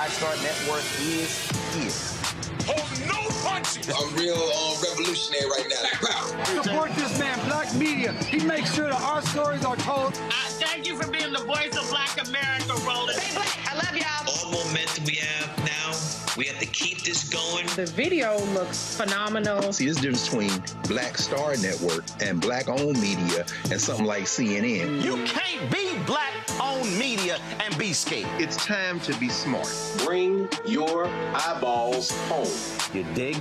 Black Star Network is here. Hold no punches! I'm real revolutionary right now. Black power. Support this man, Black Media. He makes sure that our stories are told. Thank you for being the voice of Black America, Roland. Stay black. I love y'all. All momentum we have now, we have to keep this going. The video looks phenomenal. See, there's a difference between Black Star Network and Black-owned media and something like CNN. You can't be Black-owned media and be scared. It's time to be smart. Bring your eyeballs home. You dig?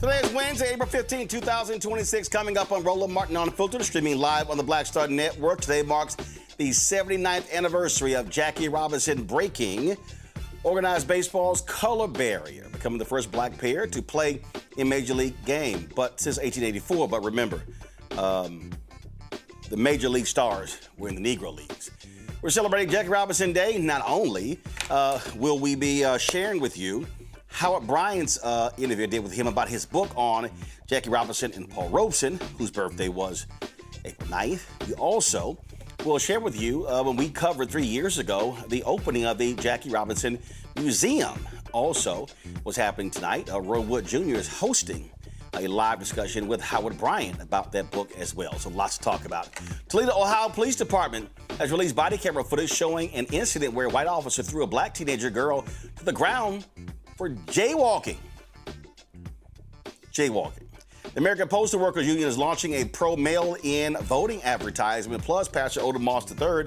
Today is Wednesday, April 15, 2026. Coming up on Roland Martin Unfiltered, streaming live on the Black Star Network. Today marks the 79th anniversary of Jackie Robinson breaking organized baseball's color barrier, becoming the first black player to play in Major League game, but since 1884. But remember, the Major League stars were in the Negro Leagues. We're celebrating Jackie Robinson Day. Not only will we be sharing with you Howard Bryant's interview I did with him about his book on Jackie Robinson and Paul Robeson, whose birthday was April 9th. We also will share with you when we covered 3 years ago the opening of the Jackie Robinson Museum. Also, what's happening tonight, Roy Wood Jr. is hosting a live discussion with Howard Bryant about that book as well. So lots to talk about. Toledo, Ohio Police Department has released body camera footage showing an incident where a white officer threw a black teenager girl to the ground for jaywalking. Jaywalking. The American Postal Workers Union is launching a pro-mail-in voting advertisement. Plus, Pastor Otis Moss III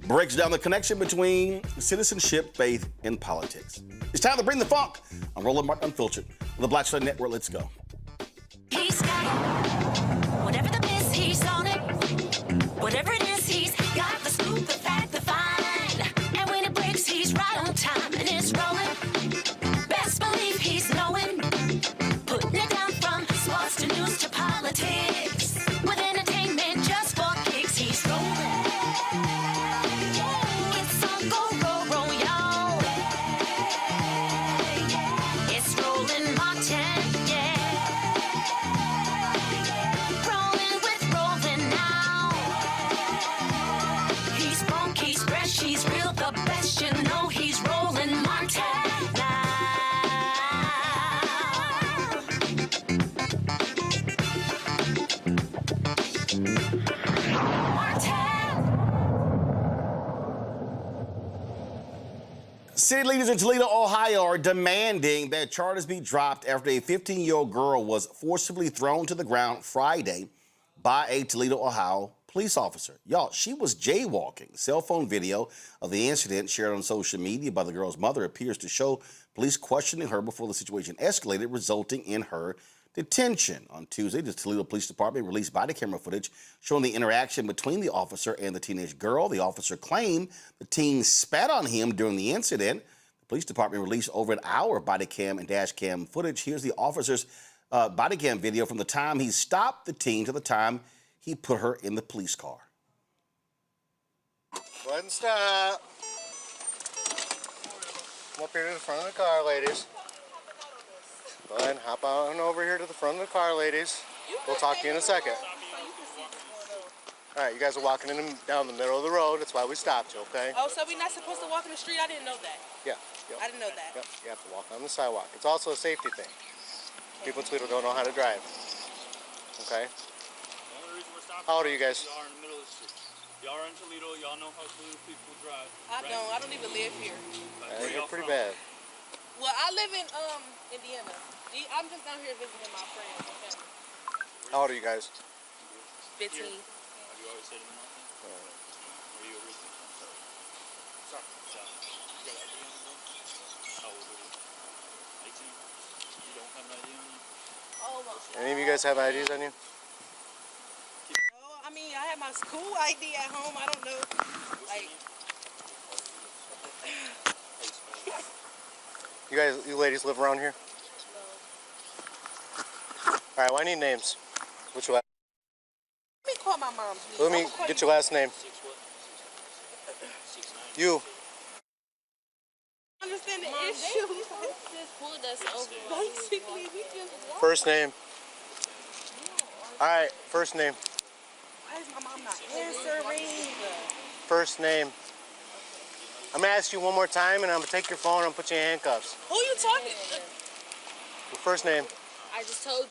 breaks down the connection between citizenship, faith, and politics. It's time to bring the funk on Roland Martin Unfiltered on the Black Star Network. Let's go. He's got it. Whatever the miss, he's on it. Whatever it is, he's got the scoop, the fact, the find. And when it breaks, he's right on time and it's rolling. Best believe he's knowing. Putting it down from sports to news to politics. With entertainment just for kicks, he's rolling. It's on go, y'all. It's Roland Martin, yeah. Rolling with Roland now. He's funk, he's fresh, he's real, the best, you know he's Roland Martin now. City leaders in Toledo, Ohio are demanding that charges be dropped after a 15-year-old girl was forcibly thrown to the ground Friday by a Toledo, Ohio police officer. Y'all, she was jaywalking. Cell phone video of the incident shared on social media by the girl's mother appears to show police questioning her before the situation escalated, resulting in her detention. On Tuesday, the Toledo Police Department released body camera footage showing the interaction between the officer and the teenage girl. The officer claimed the teen spat on him during the incident. The police department released over an hour of body cam and dash cam footage. Here's the officer's body cam video from the time he stopped the teen to the time he put her in the police car. Go ahead and stop. Come up here to the front of the car, ladies. Go ahead and hop on over here to the front of the car, ladies. We'll talk to you in a second. All right, you guys are walking down the middle of the road. That's why we stopped you, okay? Oh, so we're not supposed to walk in the street? I didn't know that. Yeah. Yep. I didn't know that. Yep, you have to walk on the sidewalk. It's also a safety thing. People in Toledo don't know how to drive. Okay? How old are you guys? Y'all are in the middle of the street. Y'all are in Toledo. Y'all know how Toledo people drive. I don't. I don't even live here. You're pretty bad. Well, I live in Indiana. I'm just down here visiting my friends. Okay? How old are you guys? 15. Have you always said it? Are you a resident? Sorry. You got ID on you? How old are you? 18? You don't have an ID on you? Oh, my. Any of you guys have IDs on you? No, I mean, I have my school ID at home. I don't know. Like. You ladies live around here? No. All right, well, I need names. What's your last? Let me call my mom, please. Let me get your last name. You. I understand the issue. Just pulled us over. Basically, we just walked. First name. All right, first name. Why is my mom not answering? First name. I'm gonna ask you one more time, and I'm gonna take your phone and put you in handcuffs. Who are you talking to? Your first name. I just told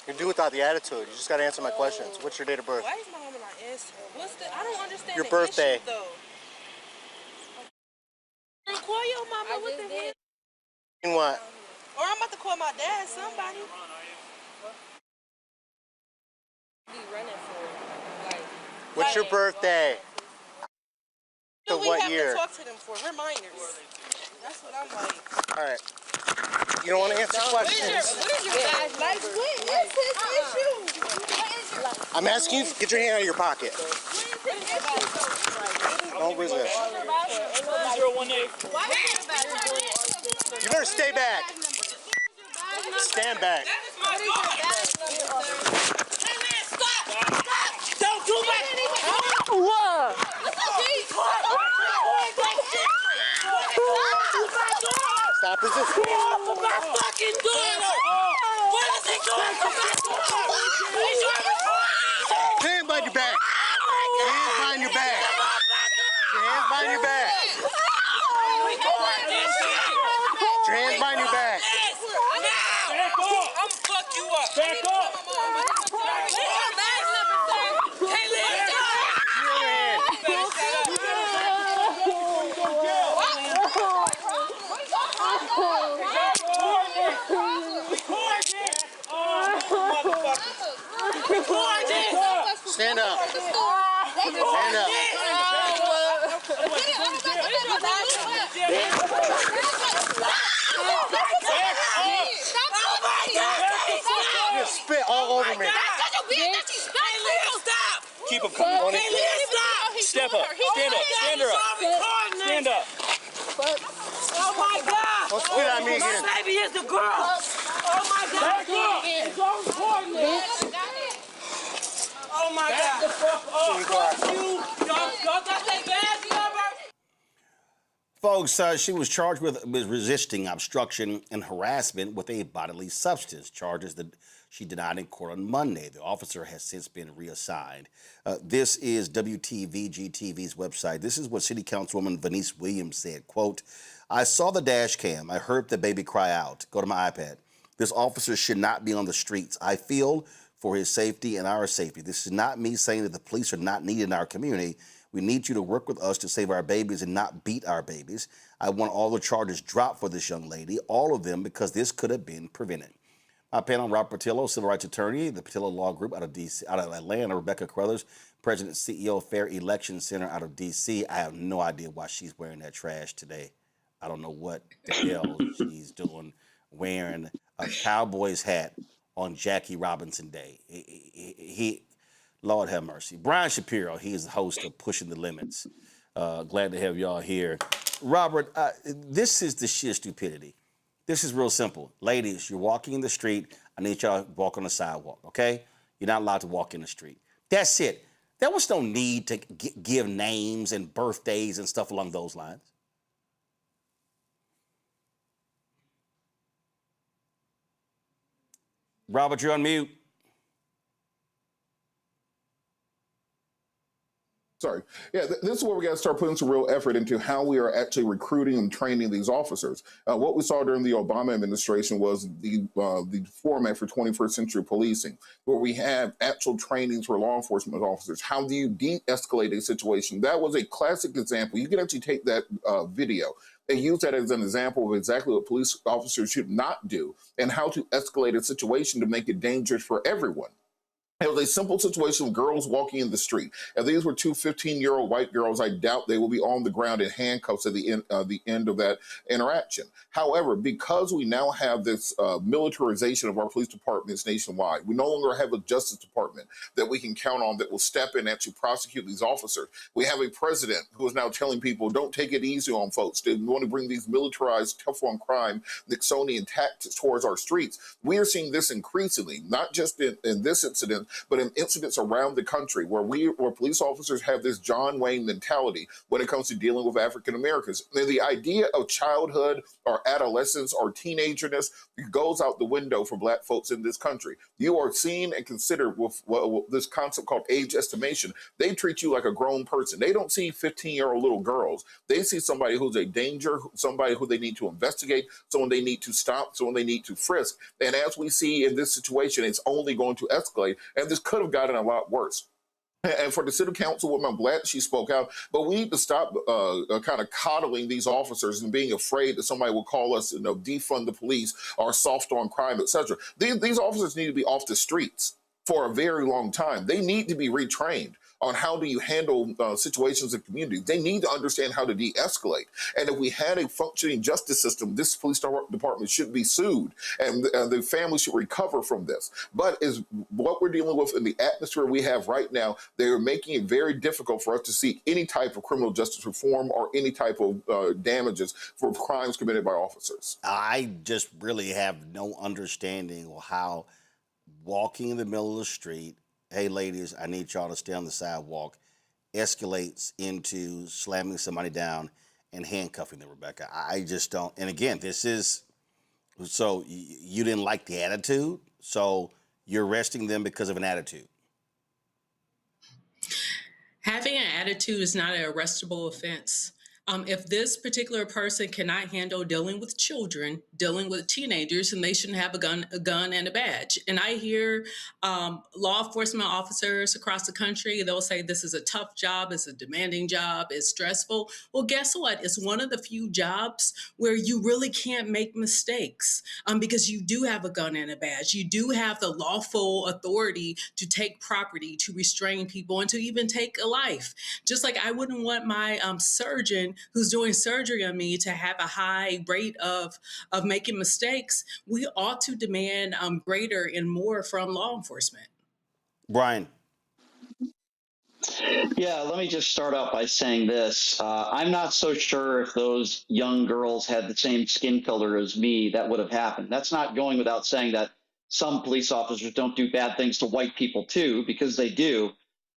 You do without the attitude. You just gotta answer my questions. What's your date of birth? Why is my mom not answering? What's the? I don't understand Your the birthday. issue, though. Call your mama. What the hell? In what? Or I'm about to call my dad. Somebody. Be running for it. What's your birthday? To what year? Talk to them for. We're minors. That's what I'm like. All right. You don't want to answer questions. What is your guys' like? What is his issue? I'm asking you. Get your hand out of your pocket. Don't resist. 018. You better stay back. Stand back. Don't do that! What? Stop resisting. For my fucking daughter! What is he doing for my daughter? Hands behind your back. Hands behind your back. Your hands behind your back. Your hands behind your back. Back up! I'm fuck you up. Back up! Stand up. Stand up. You spit all over me. Keep him coming. Step up. Stand up. Stand her up. Stand up. Oh my God! Don't spit on me again. My baby is the girl! Oh my God! Back up. It's on coordinates! Oh my God! Fuck you! Y'all got that badge number? Folks, she was charged with resisting obstruction and harassment with a bodily substance, charges that she denied in court on Monday. The officer has since been reassigned. This is WTVG-TV's website. This is what City Councilwoman Venice Williams said, quote, "I saw the dash cam. I heard the baby cry out. Go to my iPad. This officer should not be on the streets. I feel for his safety and our safety. This is not me saying that the police are not needed in our community. We need you to work with us to save our babies and not beat our babies. I want all the charges dropped for this young lady, all of them, because this could have been prevented." My panel, Robert Patillo, civil rights attorney, the Patillo Law Group out of Atlanta, Rebecca Carruthers, president and CEO, Fair Election Center out of D.C. I have no idea why she's wearing that trash today. I don't know what the hell she's doing wearing a Cowboys hat on Jackie Robinson Day. Lord have mercy. Brian Shapiro, he is the host of Pushing the Limits. Glad to have y'all here. Robert, this is the sheer stupidity. This is real simple. Ladies, you're walking in the street. I need y'all to walk on the sidewalk, okay? You're not allowed to walk in the street. That's it. There was no need to give names and birthdays and stuff along those lines. Robert, you're on mute. Sorry. Yeah, this is where we got to start putting some real effort into how we are actually recruiting and training these officers. What we saw during the Obama administration was the format for 21st century policing, where we have actual trainings for law enforcement officers. How do you de-escalate a situation? That was a classic example. You can actually take that video and use that as an example of exactly what police officers should not do and how to escalate a situation to make it dangerous for everyone. It was a simple situation of girls walking in the street. If these were two 15-year-old white girls, I doubt they will be on the ground in handcuffs at the end of that interaction. However, because we now have this militarization of our police departments nationwide, we no longer have a Justice Department that we can count on that will step in and actually prosecute these officers. We have a president who is now telling people, don't take it easy on folks. They want to bring these militarized, tough-on-crime, Nixonian tactics towards our streets. We are seeing this increasingly, not just in this incident, but in incidents around the country where police officers have this John Wayne mentality when it comes to dealing with African Americans. And the idea of childhood or adolescence or teenagerness goes out the window for Black folks in this country. You are seen and considered with this concept called age estimation. They treat you like a grown person. They don't see 15-year-old little girls. They see somebody who's a danger, somebody who they need to investigate, someone they need to stop, someone they need to frisk. And as we see in this situation, it's only going to escalate. And this could have gotten a lot worse. And for the city councilwoman, I'm glad she spoke out, but we need to stop kind of coddling these officers and being afraid that somebody will call us, defund the police or soft on crime, etc. These officers need to be off the streets for a very long time. They need to be retrained. on how do you handle situations in communities. They need to understand how to de-escalate. And if we had a functioning justice system, this police department should be sued, and the family should recover from this. But is what we're dealing with in the atmosphere we have right now, they're making it very difficult for us to see any type of criminal justice reform or any type of damages for crimes committed by officers. I just really have no understanding of how walking in the middle of the street, hey ladies, I need y'all to stay on the sidewalk, escalates into slamming somebody down and handcuffing them, Rebecca. I just don't. And again, this is, so you didn't like the attitude, so you're arresting them because of an attitude. Having an attitude is not an arrestable offense. If this particular person cannot handle dealing with children, dealing with teenagers, then they shouldn't have a gun and a badge. And I hear law enforcement officers across the country, they'll say this is a tough job, it's a demanding job, it's stressful. Well, guess what? It's one of the few jobs where you really can't make mistakes because you do have a gun and a badge. You do have the lawful authority to take property, to restrain people, and to even take a life. Just like I wouldn't want my surgeon who's doing surgery on me to have a high rate of making mistakes. We ought to demand greater and more from law enforcement. Brian. Yeah, let me just start out by saying this. I'm not so sure if those young girls had the same skin color as me, that would have happened. That's not going without saying that some police officers don't do bad things to white people too, because they do.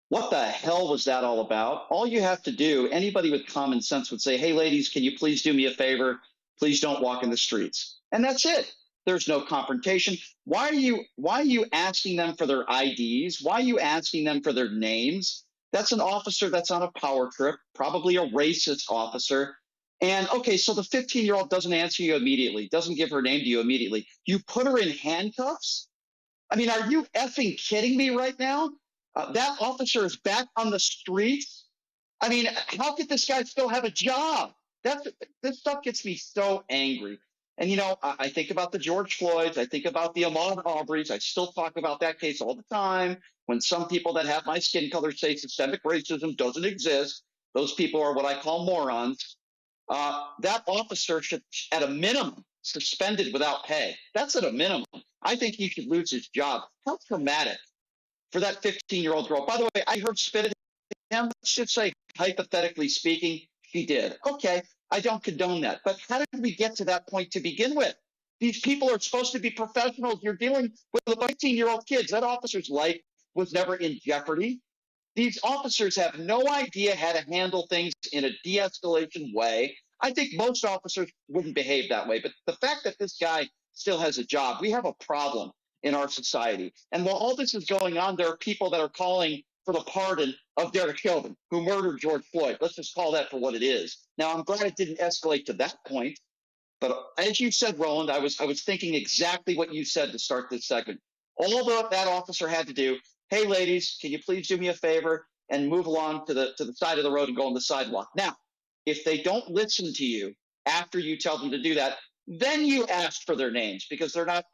What the hell was that all about? All you have to do, anybody with common sense would say, hey, ladies, can you please do me a favor? Please don't walk in the streets. And that's it. There's no confrontation. Why are you asking them for their IDs? Why are you asking them for their names? That's an officer that's on a power trip, probably a racist officer. And okay, so the 15-year-old doesn't answer you immediately, doesn't give her name to you immediately. You put her in handcuffs? I mean, are you effing kidding me right now? That officer is back on the streets. I mean, how could this guy still have a job? This stuff gets me so angry. And, you know, I think about the George Floyds. I think about the Ahmaud Arbery's. I still talk about that case all the time. When some people that have my skin color say systemic racism doesn't exist, those people are what I call morons. That officer should, at a minimum, suspended without pay. That's at a minimum. I think he should lose his job. How traumatic for that 15-year-old girl. By the way, I heard spit at him. Let's just say, hypothetically speaking, she did. Okay, I don't condone that. But how did we get to that point to begin with? These people are supposed to be professionals. You're dealing with 15-year-old kids. That officer's life was never in jeopardy. These officers have no idea how to handle things in a de-escalation way. I think most officers wouldn't behave that way. But the fact that this guy still has a job, we have a problem in our society. And while all this is going on, there are people that are calling for the pardon of Derek Chauvin, who murdered George Floyd. Let's just call that for what it is. Now, I'm glad it didn't escalate to that point. But as you said, Roland, I was thinking exactly what you said to start this segment. All that officer had to do, hey, ladies, can you please do me a favor and move along to the side of the road and go on the sidewalk? Now, if they don't listen to you after you tell them to do that, then you ask for their names, because they're not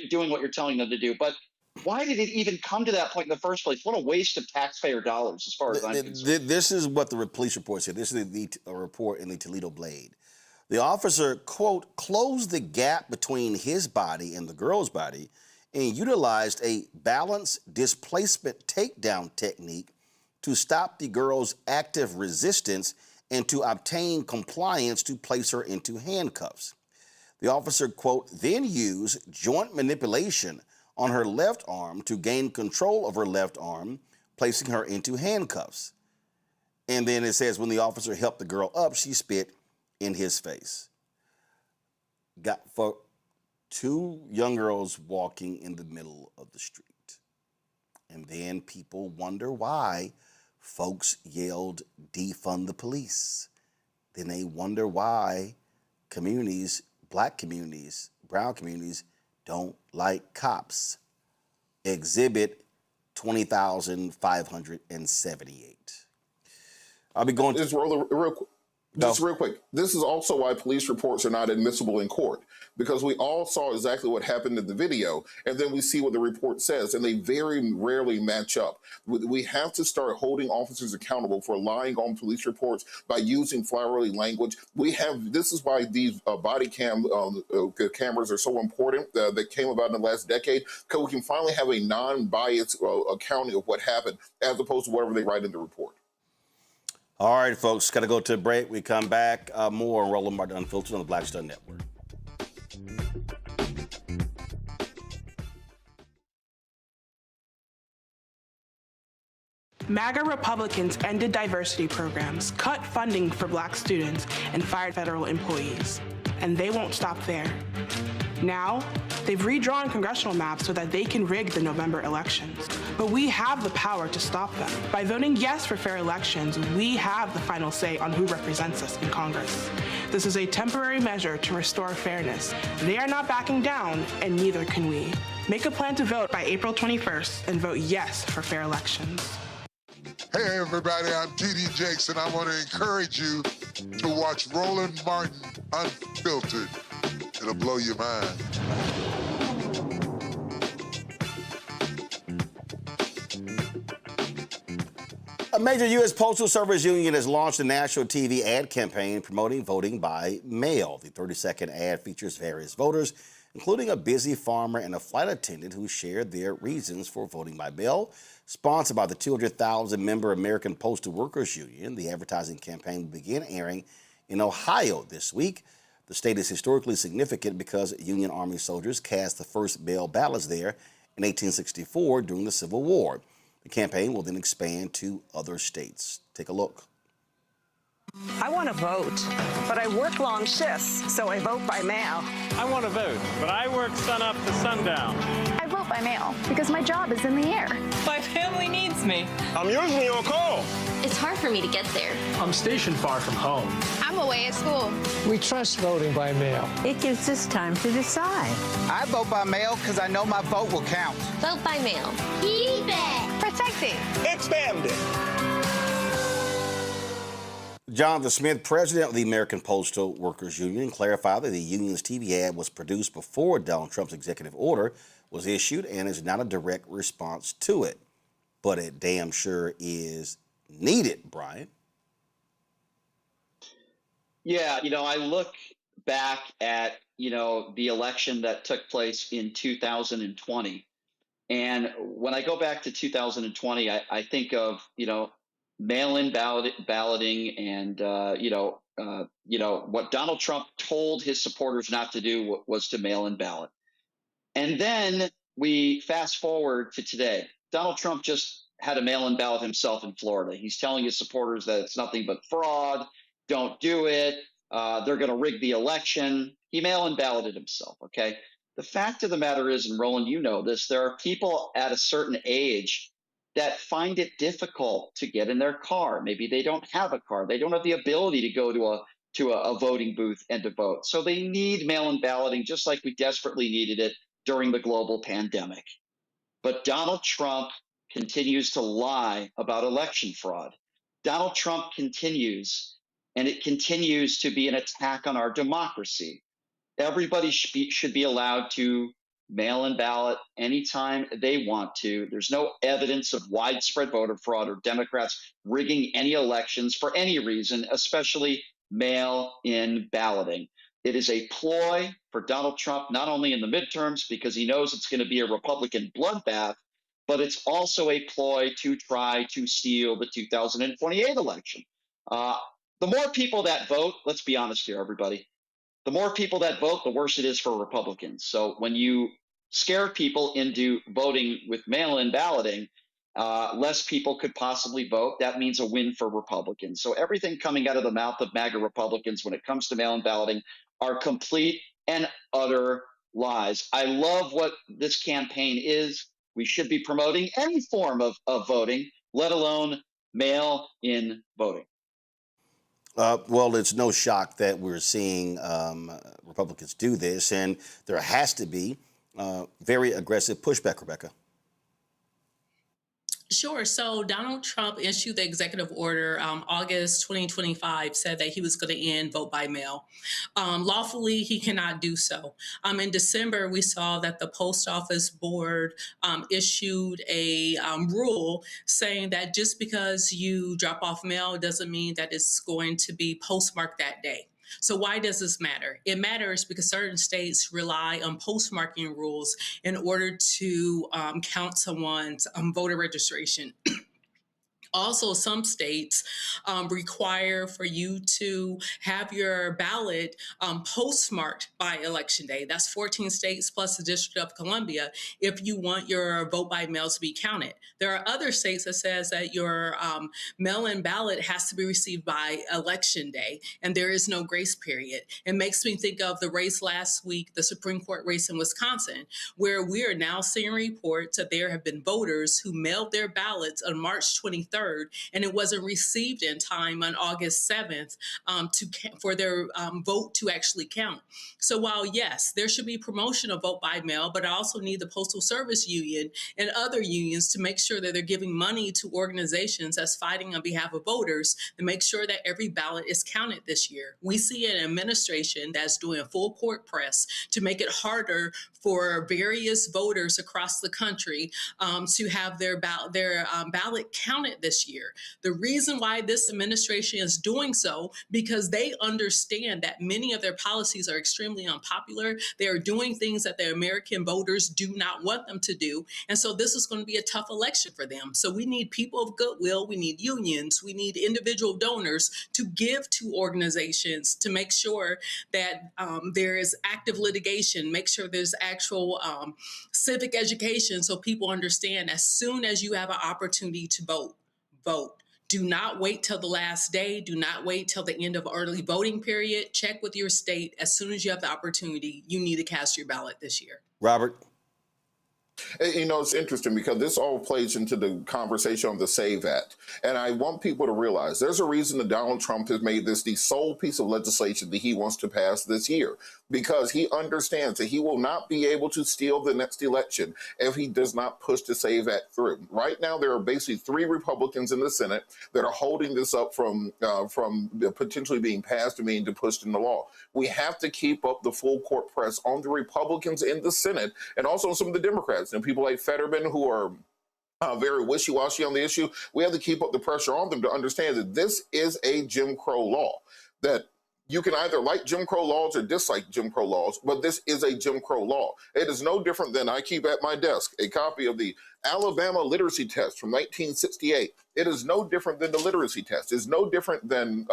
doing what you're telling them to do. But why did it even come to that point in the first place? What a waste of taxpayer dollars, as far as I'm concerned. This is what the police report said. This is a report in the Toledo Blade. The officer, quote, closed the gap between his body and the girl's body and utilized a balance displacement takedown technique to stop the girl's active resistance and to obtain compliance to place her into handcuffs. The officer, quote, then used joint manipulation on her left arm to gain control of her left arm, placing her into handcuffs. And then it says when the officer helped the girl up, she spit in his face. Got for two young girls walking in the middle of the street. And then people wonder why folks yelled, defund the police. Then they wonder why communities, black communities, brown communities, don't like cops. Exhibit 20,578. I'll be going to... Just real quick. Just real quick, this is also why police reports are not admissible in court, because we all saw exactly what happened in the video, and then we see what the report says, and they very rarely match up. We have to start holding officers accountable for lying on police reports by using flowery language. This is why these body cameras are so important that came about in the last decade, because we can finally have a non-biased accounting of what happened, as opposed to whatever they write in the report. All right, folks, got to go to a break. We come back, more on Roland Martin Unfiltered on the Black Star Network. MAGA Republicans ended diversity programs, cut funding for black students, and fired federal employees. And they won't stop there. Now, they've redrawn congressional maps so that they can rig the November elections. But we have the power to stop them. By voting yes for fair elections, we have the final say on who represents us in Congress. This is a temporary measure to restore fairness. They are not backing down, and neither can we. Make a plan to vote by April 21st and vote yes for fair elections. Hey everybody, I'm TD Jakes, and I want to encourage you to watch Roland Martin Unfiltered. It'll blow your mind. A major U.S. Postal Service union has launched a national TV ad campaign promoting voting by mail. The 30-second ad features various voters, including a busy farmer and a flight attendant who shared their reasons for voting by mail. Sponsored by the 200,000-member American Postal Workers Union, the advertising campaign will begin airing in Ohio this week. The state is historically significant because Union Army soldiers cast the first mail ballots there in 1864 during the Civil War. The campaign will then expand to other states. Take a look. I want to vote, but I work long shifts, so I vote by mail. I want to vote, but I work sun up to sundown. I vote by mail because my job is in the air. My family needs me. I'm usually on call. It's hard for me to get there. I'm stationed far from home. I'm away at school. We trust voting by mail. It gives us time to decide. I vote by mail because I know my vote will count. Vote by mail. Keep it. Protect it. Expand it. Jonathan Smith, president of the American Postal Workers Union, clarified that the union's TV ad was produced before Donald Trump's executive order was issued and is not a direct response to it. But it damn sure is needed, Brian. Yeah, I look back at, the election that took place in 2020. And when I go back to 2020, I think of, mail-in balloting and, what Donald Trump told his supporters not to do was to mail-in ballot. And then we fast forward to today. Donald Trump just had a mail-in ballot himself in Florida. He's telling his supporters that it's nothing but fraud. Don't do it. They're going to rig the election. He mail-in balloted himself, okay? The fact of the matter is, and Roland, you know this, there are people at a certain age that find it difficult to get in their car. Maybe they don't have a car. They don't have the ability to go to a voting booth and to vote. So they need mail-in balloting just like we desperately needed it during the global pandemic. But Donald Trump continues to lie about election fraud. Donald Trump continues, and it continues to be an attack on our democracy. Everybody should be allowed to mail-in ballot anytime they want to. There's no evidence of widespread voter fraud or Democrats rigging any elections for any reason, especially mail-in balloting. It is a ploy for Donald Trump, not only in the midterms because he knows it's going to be a Republican bloodbath, but it's also a ploy to try to steal the 2028 election. The more people that vote, let's be honest here, everybody, the more people that vote, the worse it is for Republicans. So when you scare people into voting with mail-in balloting, less people could possibly vote. That means a win for Republicans. So everything coming out of the mouth of MAGA Republicans when it comes to mail-in balloting are complete and utter lies. I love what this campaign is. We should be promoting any form of voting, let alone mail-in voting. Well, it's no shock that we're seeing Republicans do this, and there has to be very aggressive pushback, Rebecca. Sure. So Donald Trump issued the executive order August 2025, said that he was going to end vote by mail. Lawfully, he cannot do so. In December, we saw that the Post Office Board issued a rule saying that just because you drop off mail doesn't mean that it's going to be postmarked that day. So why does this matter? It matters because certain states rely on postmarking rules in order to count someone's voter registration. Also, some states require for you to have your ballot postmarked by Election Day. That's 14 states plus the District of Columbia if you want your vote by mail to be counted. There are other states that says that your mail-in ballot has to be received by Election Day, and there is no grace period. It makes me think of the race last week, the Supreme Court race in Wisconsin, where we are now seeing reports that there have been voters who mailed their ballots on March 23rd, and it wasn't received in time on August 7th for their vote to actually count. So while, yes, there should be promotion of vote by mail, but I also need the Postal Service Union and other unions to make sure that they're giving money to organizations that's fighting on behalf of voters to make sure that every ballot is counted this year. We see an administration that's doing a full court press to make it harder for various voters across the country to have their ballot counted this year. The reason why this administration is doing so, because they understand that many of their policies are extremely unpopular. They are doing things that the American voters do not want them to do. And so this is going to be a tough election for them. So we need people of goodwill. We need unions. We need individual donors to give to organizations to make sure that there is active litigation, make sure there's actual civic education so people understand as soon as you have an opportunity to vote. Do not wait till the last day. Do not wait till the end of early voting period. Check with your state. As soon as you have the opportunity, you need to cast your ballot this year. Robert? You know, it's interesting because this all plays into the conversation on the SAVE Act. And I want people to realize there's a reason that Donald Trump has made this the sole piece of legislation that he wants to pass this year, because he understands that he will not be able to steal the next election if he does not push the SAVE Act through. Right now, there are basically 3 Republicans in the Senate that are holding this up from potentially being passed and being pushed into law. We have to keep up the full court press on the Republicans in the Senate and also on some of the Democrats. And people like Fetterman who are very wishy-washy on the issue, we have to keep up the pressure on them to understand that this is a Jim Crow law, that you can either like Jim Crow laws or dislike Jim Crow laws, but this is a Jim Crow law. It is no different than I keep at my desk a copy of the Alabama literacy test from 1968. It is no different than the literacy test. It's no different than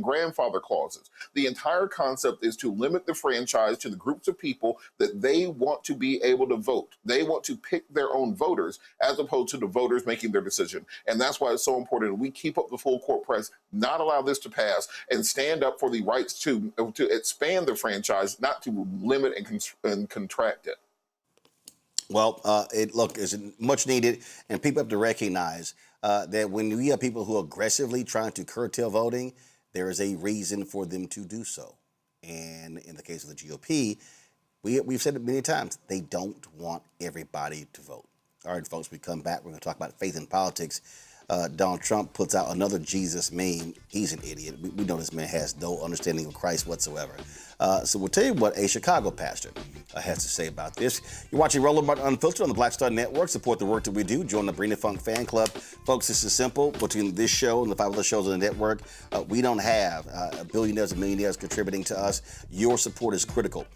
grandfather clauses. The entire concept is to limit the franchise to the groups of people that they want to be able to vote. They want to pick their own voters as opposed to the voters making their decision. And that's why it's so important we keep up the full court press, not allow this to pass, and stand up for the rights to expand the franchise, not to limit and contract it. Well, it's much needed, and people have to recognize that when we have people who are aggressively trying to curtail voting, there is a reason for them to do so. And in the case of the GOP, we've said it many times, they don't want everybody to vote. All right, folks, we come back. We're going to talk about faith in politics. Donald Trump puts out another Jesus meme. He's an idiot. We know this man has no understanding of Christ whatsoever. So we'll tell you what a Chicago pastor has to say about this. You're watching Roland Martin Unfiltered on the Black Star Network. Support the work that we do. Join the Brina Funk fan club. Folks, this is simple. Between this show and the 5 other shows on the network, we don't have billionaires and millionaires contributing to us. Your support is critical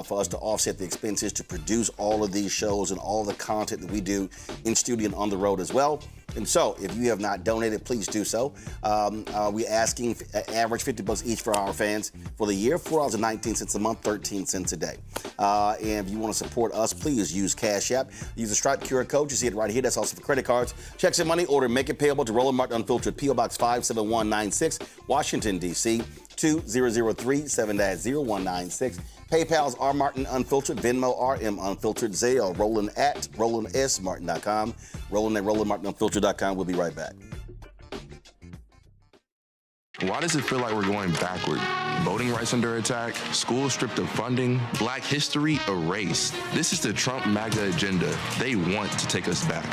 for us to offset the expenses to produce all of these shows and all the content that we do in studio and on the road as well. And so, if you have not donated, please do so. We're asking average $50 each for our fans for the year, $4.19 a month, 13 cents a day. And if you want to support us, please use Cash App. Use the Stripe QR code. You see it right here. That's also for credit cards. Checks and money order. Make it payable to Roland Martin Unfiltered, P.O. Box 57196, Washington, D.C. 2003-7-0196. PayPal's R Martin Unfiltered, Venmo RM Unfiltered, Zelle, Roland at RolandSMartin.com, Roland at RolandMartinUnfiltered.com. We'll be right back. Why does it feel like we're going backward? Voting rights under attack, schools stripped of funding, Black history erased. This is the Trump MAGA agenda. They want to take us back.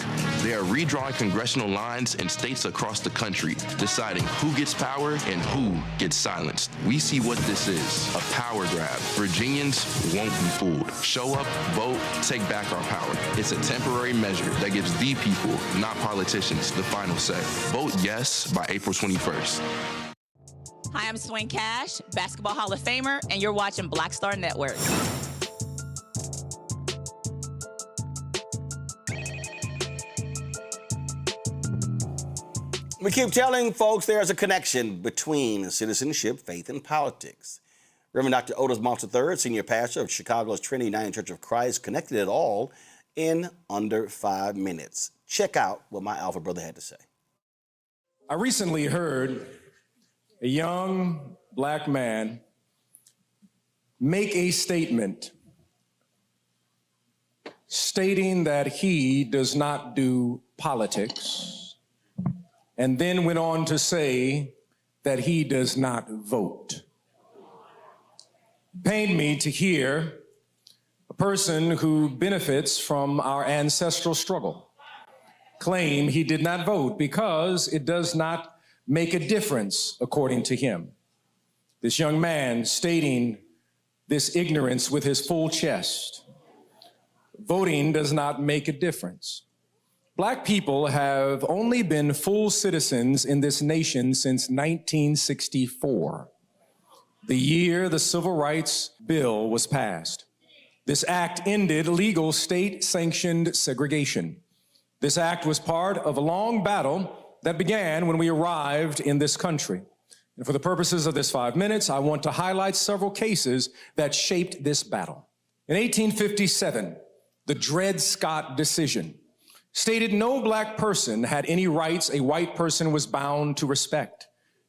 They are redrawing congressional lines in states across the country, deciding who gets power and who gets silenced. We see what this is, a power grab. Virginians won't be fooled. Show up, vote, take back our power. It's a temporary measure that gives the people, not politicians, the final say. Vote yes by April 21st. Hi, I'm Swing Cash, Basketball Hall of Famer, and you're watching Black Star Network. We keep telling folks there's a connection between citizenship, faith, and politics. Reverend Dr. Otis Moss III, senior pastor of Chicago's Trinity United Church of Christ, connected it all in under 5 minutes. Check out what my alpha brother had to say. I recently heard a young Black man make a statement stating that he does not do politics, and then went on to say that he does not vote. It pained me to hear a person who benefits from our ancestral struggle claim he did not vote because it does not make a difference, according to him. This young man stating this ignorance with his full chest. Voting does not make a difference. Black people have only been full citizens in this nation since 1964, the year the Civil Rights Bill was passed. This act ended legal state-sanctioned segregation. This act was part of a long battle that began when we arrived in this country. And for the purposes of this 5 minutes, I want to highlight several cases that shaped this battle. In 1857, the Dred Scott decision stated no Black person had any rights a white person was bound to respect.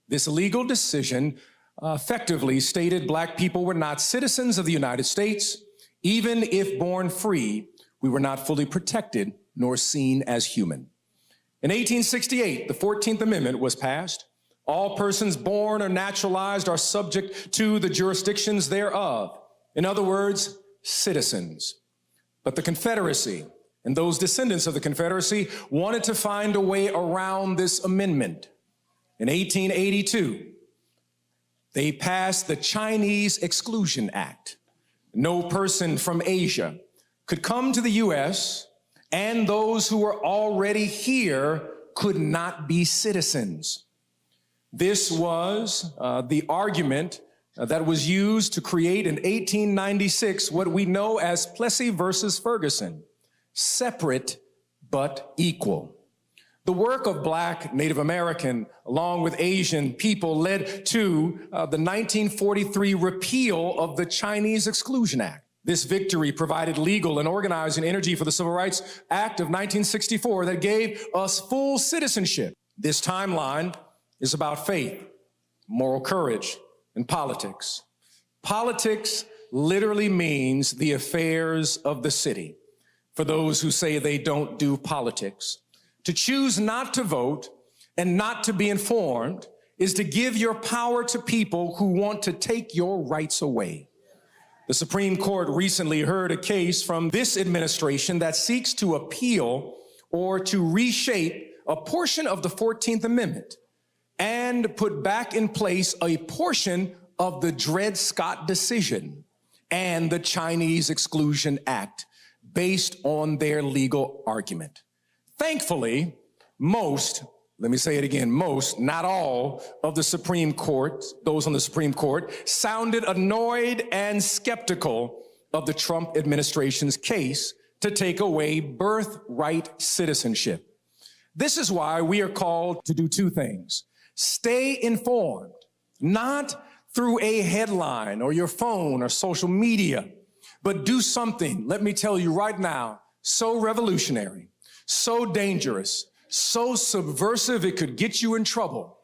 This legal decision effectively stated Black people were not citizens of the United States. Even if born free, we were not fully protected nor seen as human. In 1868, the 14th Amendment was passed. All persons born or naturalized are subject to the jurisdictions thereof. In other words, citizens. But the Confederacy and those descendants of the Confederacy wanted to find a way around this amendment. In 1882, they passed the Chinese Exclusion Act. No person from Asia could come to the U.S., and those who were already here could not be citizens. This was the argument that was used to create in 1896 what we know as Plessy versus Ferguson, separate but equal. The work of Black, Native American, along with Asian people led to the 1943 repeal of the Chinese Exclusion Act. This victory provided legal and organizing energy for the Civil Rights Act of 1964 that gave us full citizenship. This timeline is about faith, moral courage, and politics. Politics literally means the affairs of the city. For those who say they don't do politics, to choose not to vote and not to be informed is to give your power to people who want to take your rights away. The Supreme Court recently heard a case from this administration that seeks to appeal or to reshape a portion of the 14th Amendment and put back in place a portion of the Dred Scott decision and the Chinese Exclusion Act based on their legal argument. Thankfully, most, let me say it again, most, not all of the Supreme Court, those on the Supreme Court, sounded annoyed and skeptical of the Trump administration's case to take away birthright citizenship. This is why we are called to do two things. Stay informed, not through a headline or your phone or social media, but do something, let me tell you right now, so revolutionary, so dangerous, so subversive it could get you in trouble.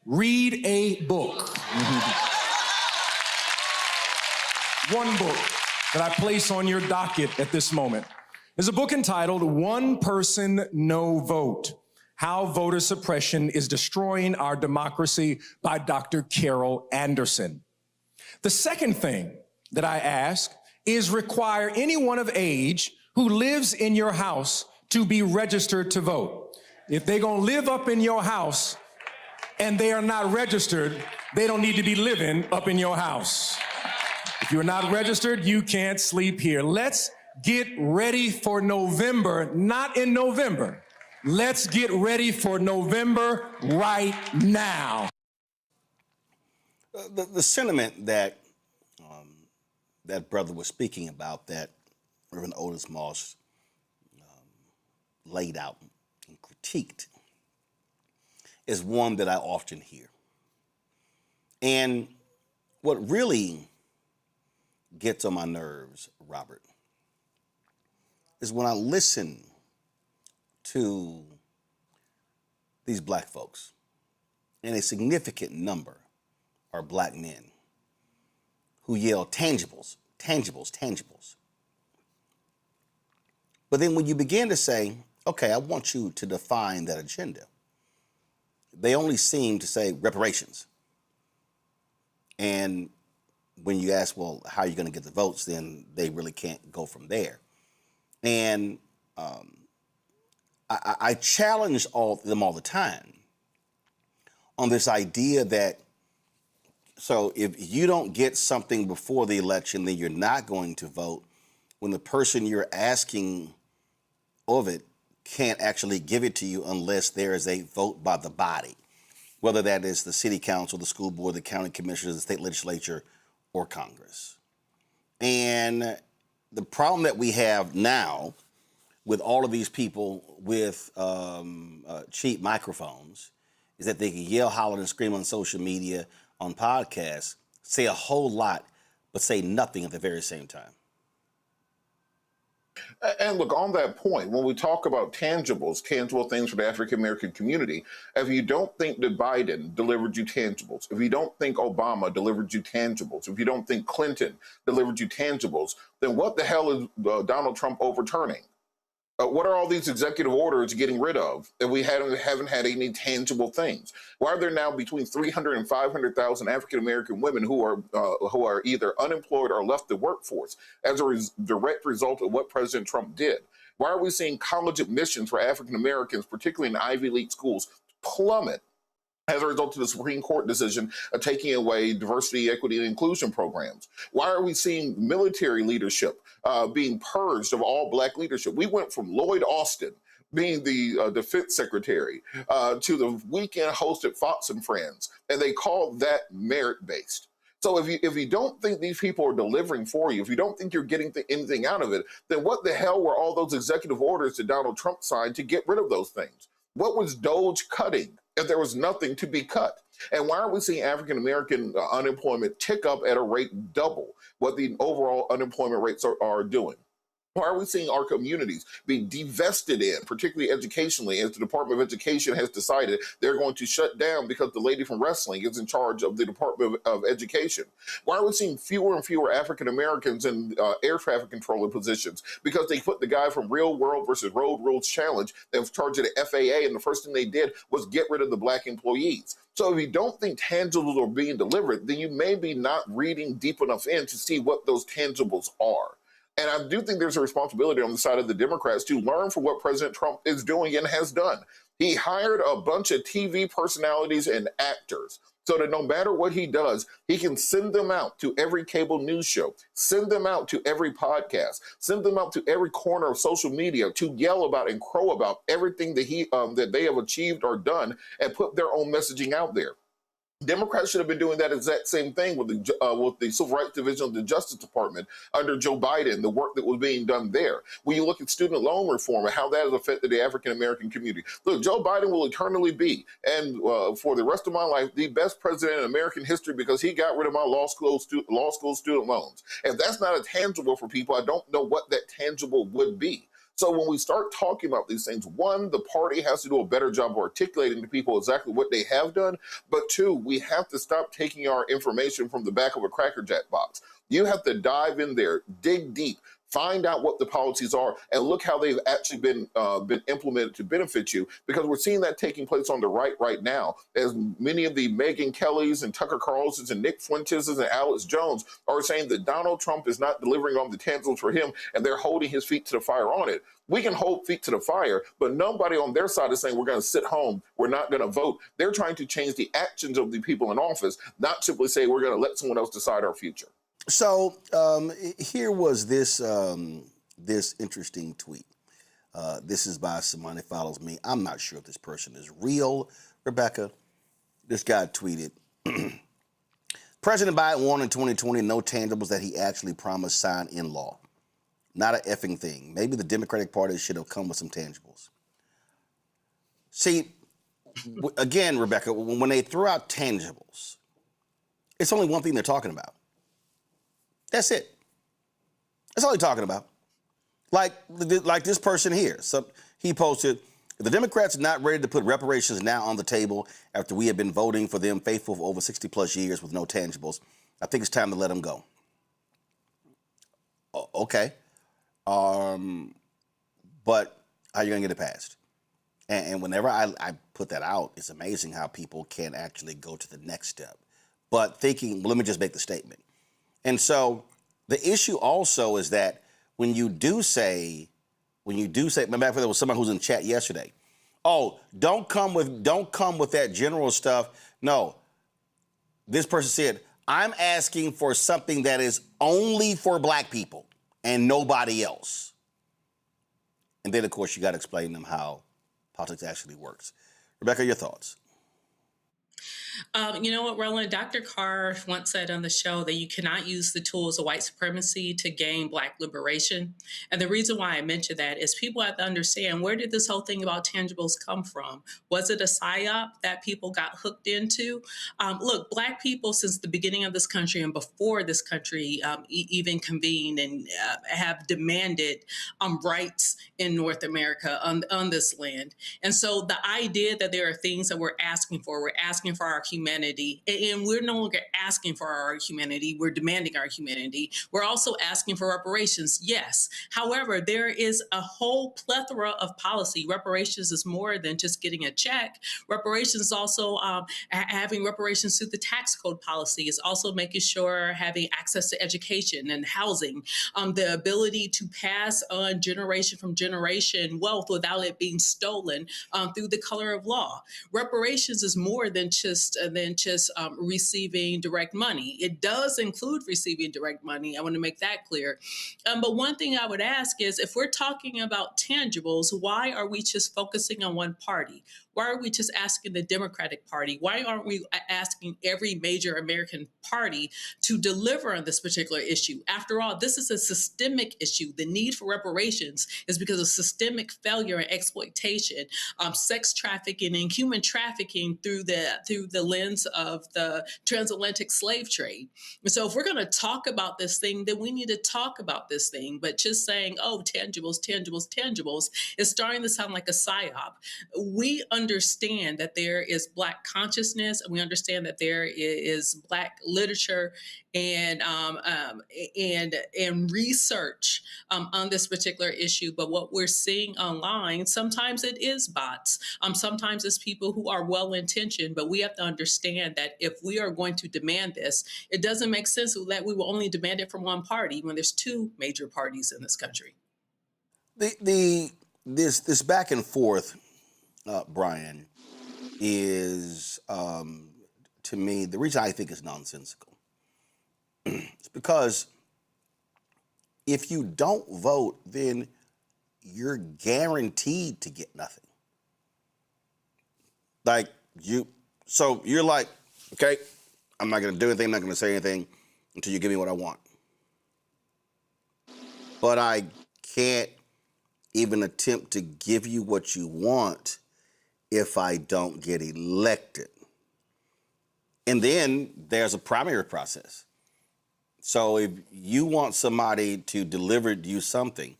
Read a book. One book that I place on your docket at this moment is a book entitled One Person, No Vote: How Voter Suppression is Destroying Our Democracy by Dr. Carol Anderson. The second thing that I ask is require anyone of age who lives in your house to be registered to vote. If they're gonna live up in your house and they are not registered, they don't need to be living up in your house. If you're not registered, you can't sleep here. Let's get ready for November, not in November. Let's get ready for November right now. The sentiment that that brother was speaking about, that Reverend Otis Moss laid out and critiqued, is one that I often hear. And what really gets on my nerves, Robert, is when I listen to these black folks, and a significant number are black men, who yell tangibles, tangibles, tangibles. But then when you begin to say, okay, I want you to define that agenda, they only seem to say reparations. And when you ask, well, how are you going to get the votes, then they really can't go from there. And I challenge them all the time on this idea that, so if you don't get something before the election, then you're not going to vote, when the person you're asking of it can't actually give it to you unless there is a vote by the body, whether that is the city council, the school board, the county commissioners, the state legislature, or Congress. And the problem that we have now with all of these people with cheap microphones is that they can yell, holler, and scream on social media, on podcasts, say a whole lot, but say nothing at the very same time. And look, on that point, when we talk about tangibles, tangible things for the African-American community, if you don't think that Biden delivered you tangibles, if you don't think Obama delivered you tangibles, if you don't think Clinton delivered you tangibles, then what the hell is Donald Trump overturning? What are all these executive orders getting rid of if we haven't had any tangible things? Why are there now between 300 and 500,000 African-American women who are either unemployed or left the workforce as a direct result of what President Trump did? Why are we seeing college admissions for African-Americans, particularly in Ivy League schools, plummet as a result of the Supreme Court decision of taking away diversity, equity, and inclusion programs? Why are we seeing military leadership being purged of all black leadership? We went from Lloyd Austin being the defense secretary to the weekend host at Fox and Friends, and they called that merit-based. So if you don't think these people are delivering for you, if you don't think you're getting anything out of it, then what the hell were all those executive orders that Donald Trump signed to get rid of those things? What was Doge cutting if there was nothing to be cut? And why are we seeing African-American unemployment tick up at a rate double what the overall unemployment rates are doing? Why are we seeing our communities being divested in, particularly educationally, as the Department of Education has decided they're going to shut down because the lady from wrestling is in charge of the Department of Education? Why are we seeing fewer and fewer African Americans in air traffic controller positions? Because they put the guy from Real World versus Road Rules Challenge that was charged of the FAA, and the first thing they did was get rid of the black employees. So if you don't think tangibles are being delivered, then you may be not reading deep enough in to see what those tangibles are. And I do think there's a responsibility on the side of the Democrats to learn from what President Trump is doing and has done. He hired a bunch of TV personalities and actors so that no matter what he does, he can send them out to every cable news show, send them out to every podcast, send them out to every corner of social media to yell about and crow about everything that that they have achieved or done and put their own messaging out there. Democrats should have been doing that exact same thing with the Civil Rights Division of the Justice Department under Joe Biden, the work that was being done there. When you look at student loan reform and how that has affected the African-American community. Look, Joe Biden will eternally be, and for the rest of my life, the best president in American history because he got rid of my law school student loans. If that's not a tangible for people, I don't know what that tangible would be. So when we start talking about these things, one, the party has to do a better job of articulating to people exactly what they have done. But two, we have to stop taking our information from the back of a Cracker Jack box. You have to dive in there, dig deep, Find out what the policies are and look how they've actually been implemented to benefit you, because we're seeing that taking place on the right now, as many of the Megyn Kellys and Tucker Carlsons and Nick Fuentes and Alex Jones are saying that Donald Trump is not delivering on the tangibles for him, and they're holding his feet to the fire on it. We can hold feet to the fire, but nobody on their side is saying we're going to sit home, we're not going to vote. They're trying to change the actions of the people in office, not simply say we're going to let someone else decide our future. So here was this this interesting tweet. This is by someone that follows me. I'm not sure if this person is real, Rebecca. This guy tweeted, President Biden won in 2020, no tangibles that he actually promised signed in law. Not a effing thing. Maybe the Democratic Party should have come with some tangibles. See, again, Rebecca, when they throw out tangibles, it's only one thing they're talking about. That's it. That's all they're talking about. Like this person here. So he posted, if the Democrats are not ready to put reparations now on the table after we have been voting for them faithful for over 60 plus years with no tangibles, I think it's time to let them go. Okay. But how are you going to get it passed? And whenever I put that out, it's amazing how people can actually go to the next step. But thinking, well, let me just make the statement. And so the issue also is that when you do say, remember there was someone who was in chat yesterday, oh, don't come with that general stuff. No, this person said, I'm asking for something that is only for black people and nobody else. And then, of course, you got to explain to them how politics actually works. Rebecca, your thoughts? You know what, Roland? Dr. Carr once said on the show that you cannot use the tools of white supremacy to gain Black liberation. And the reason why I mention that is people have to understand, where did this whole thing about tangibles come from? Was it a psyop that people got hooked into? Look, Black people since the beginning of this country and before this country even convened and have demanded rights in North America on this land. And so the idea that there are things that we're asking for our humanity, and we're no longer asking for our humanity, we're demanding our humanity. We're also asking for reparations, yes. However, there is a whole plethora of policy. Reparations is more than just getting a check. Reparations is also having reparations through the tax code policy. It's also making sure having access to education and housing, the ability to pass on generation from generation wealth without it being stolen through the color of law. Reparations is more than just receiving direct money. It does include receiving direct money. I want to make that clear. But one thing I would ask is, if we're talking about tangibles, why are we just focusing on one party? Why are we just asking the Democratic Party? Why aren't we asking every major American party to deliver on this particular issue? After all, this is a systemic issue. The need for reparations is because of systemic failure and exploitation, sex trafficking and human trafficking through the lens of the transatlantic slave trade. And so if we're going to talk about this thing, then we need to talk about this thing. But just saying, oh, tangibles is starting to sound like a psyop. We understand that there is Black consciousness, and we understand that there is Black literature and research on this particular issue. But what we're seeing online, sometimes it is bots. Sometimes it's people who are well-intentioned, but we have to understand that if we are going to demand this, it doesn't make sense that we will only demand it from one party when there's two major parties in this country. This back and forth, Brian, is to me the reason I think it's nonsensical. It's because if you don't vote, then you're guaranteed to get nothing. So you're like, okay, I'm not going to do anything, I'm not going to say anything until you give me what I want. But I can't even attempt to give you what you want if I don't get elected. And then there's a primary process. So if you want somebody to deliver you something,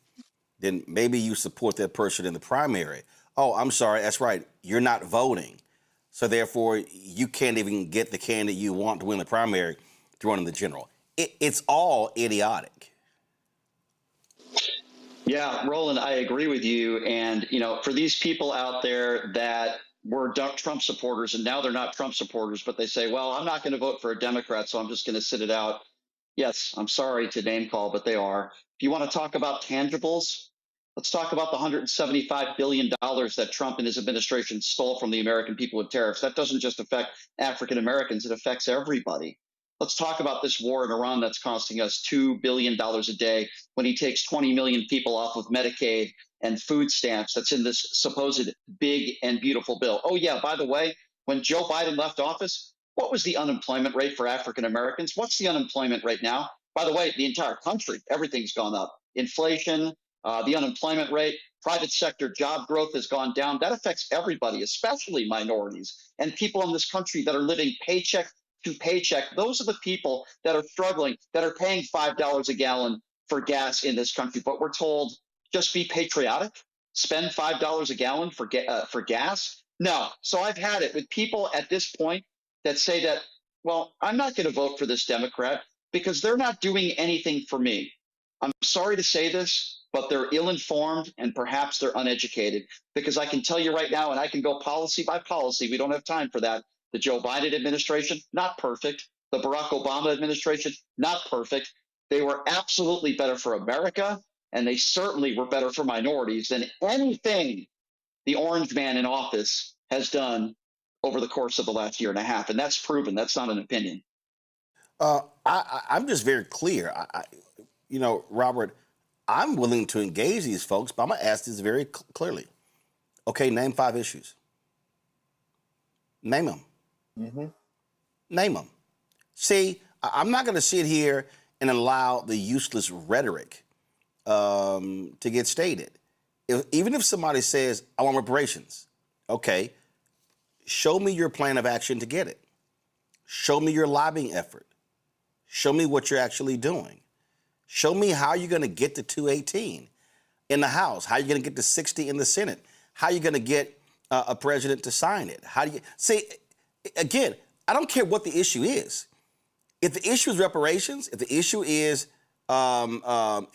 then maybe you support that person in the primary. Oh, I'm sorry, that's right, you're not voting. So therefore, you can't even get the candidate you want to win the primary to run in the general. It's all idiotic. Yeah, Roland, I agree with you. And, for these people out there that were Trump supporters and now they're not Trump supporters, but they say, well, I'm not going to vote for a Democrat, so I'm just going to sit it out. Yes, I'm sorry to name call, but they are. If you want to talk about tangibles, let's talk about the $175 billion that Trump and his administration stole from the American people with tariffs. That doesn't just affect African Americans, it affects everybody. Let's talk about this war in Iran that's costing us $2 billion a day when he takes 20 million people off of Medicaid and food stamps that's in this supposed big and beautiful bill. Oh, yeah, by the way, when Joe Biden left office, what was the unemployment rate for African Americans? What's the unemployment rate now? By the way, the entire country, everything's gone up. Inflation, the unemployment rate, private sector job growth has gone down. That affects everybody, especially minorities and people in this country that are living paycheck to paycheck. Those are the people that are struggling, that are paying $5 a gallon for gas in this country. But we're told, just be patriotic, spend $5 a gallon for gas. No. So I've had it with people at this point that say that, well, I'm not going to vote for this Democrat because they're not doing anything for me. I'm sorry to say this, but they're ill-informed and perhaps they're uneducated, because I can tell you right now, and I can go policy by policy, we don't have time for that. The Joe Biden administration, not perfect. The Barack Obama administration, not perfect. They were absolutely better for America, and they certainly were better for minorities than anything the orange man in office has done over the course of the last year and a half. And that's proven. That's not an opinion. I'm just very clear. Robert, I'm willing to engage these folks, but I'm going to ask this very clearly. Okay, name 5 issues. Name them. Mm-hmm. Name them. See, I'm not going to sit here and allow the useless rhetoric to get stated. Even if somebody says, I want reparations, okay, show me your plan of action to get it. Show me your lobbying effort. Show me what you're actually doing. Show me how you're going to get to 218 in the House, how you're going to get to 60 in the Senate, how you're going to get a president to sign it. How do you see? Again, I don't care what the issue is. If the issue is reparations, if the issue is universal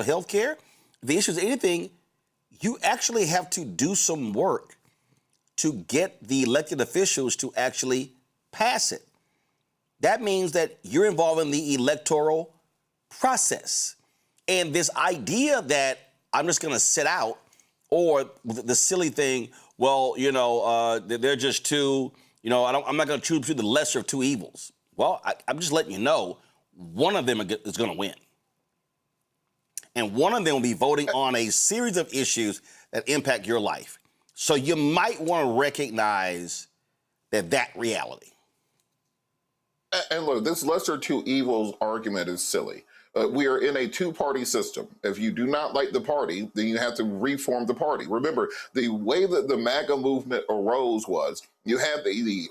health care, if the issue is anything, you actually have to do some work to get the elected officials to actually pass it. That means that you're involved in the electoral process. And this idea that I'm just going to sit out, or the silly thing, well, they're just two, I'm not going to choose between the lesser of two evils. Well, I'm just letting you know, one of them is going to win. And one of them will be voting on a series of issues that impact your life. So you might want to recognize that reality. And look, this lesser two evils argument is silly. We are in a two-party system. If you do not like the party, then you have to reform the party. Remember, the way that the MAGA movement arose was you had the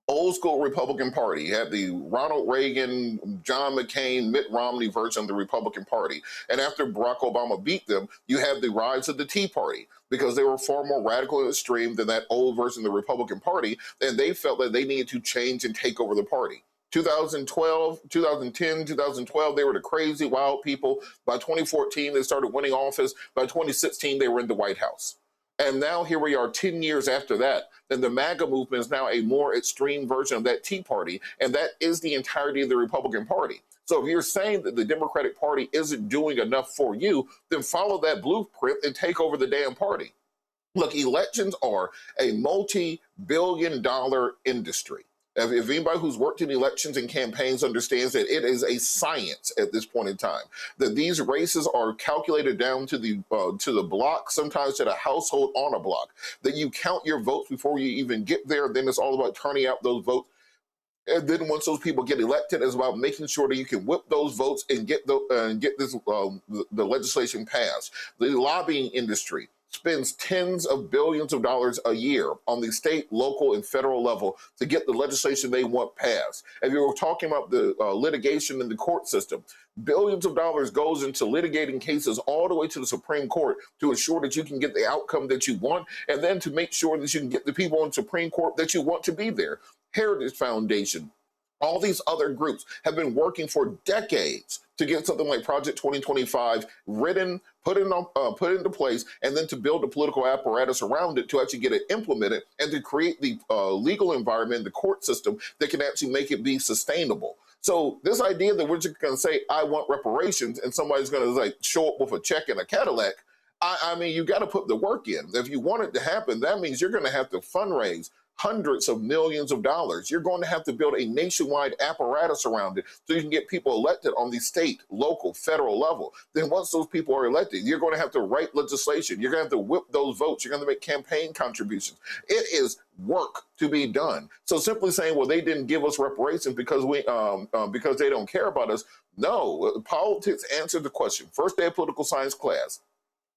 old school Republican Party. You had the Ronald Reagan, John McCain, Mitt Romney version of the Republican Party. And after Barack Obama beat them, you had the rise of the Tea Party, because they were far more radical and extreme than that old version of the Republican Party. And they felt that they needed to change and take over the party. 2012, 2010, 2012, they were the crazy, wild people. By 2014, they started winning office. By 2016, they were in the White House. And now here we are 10 years after that. Then the MAGA movement is now a more extreme version of that Tea Party. And that is the entirety of the Republican Party. So if you're saying that the Democratic Party isn't doing enough for you, then follow that blueprint and take over the damn party. Look, elections are a multi-billion-dollar industry. If anybody who's worked in elections and campaigns understands that it is a science at this point in time, that these races are calculated down to the block, sometimes to the household on a block, that you count your votes before you even get there. Then it's all about turning out those votes. And then once those people get elected, it's about making sure that you can whip those votes and get the legislation passed. The lobbying industry spends tens of billions of dollars a year on the state, local, and federal level to get the legislation they want passed. And you were talking about the litigation in the court system. Billions of dollars goes into litigating cases all the way to the Supreme Court to ensure that you can get the outcome that you want, and then to make sure that you can get the people on the Supreme Court that you want to be there. Heritage Foundation, All these other groups have been working for decades to get something like Project 2025 written, put into place, and then to build a political apparatus around it to actually get it implemented and to create the legal environment, the court system that can actually make it be sustainable. So this idea that we're just going to say, I want reparations, and somebody's going to like show up with a check and a Cadillac, I mean, you got to put the work in. If you want it to happen, that means you're going to have to fundraise hundreds of millions of dollars. You're going to have to build a nationwide apparatus around it so you can get people elected on the state, local, federal level. Then once those people are elected, you're going to have to write legislation. You're going to have to whip those votes. You're going to make campaign contributions. It is work to be done. So simply saying, well, they didn't give us reparations because because they don't care about us. No, politics answer the question. First day of political science class,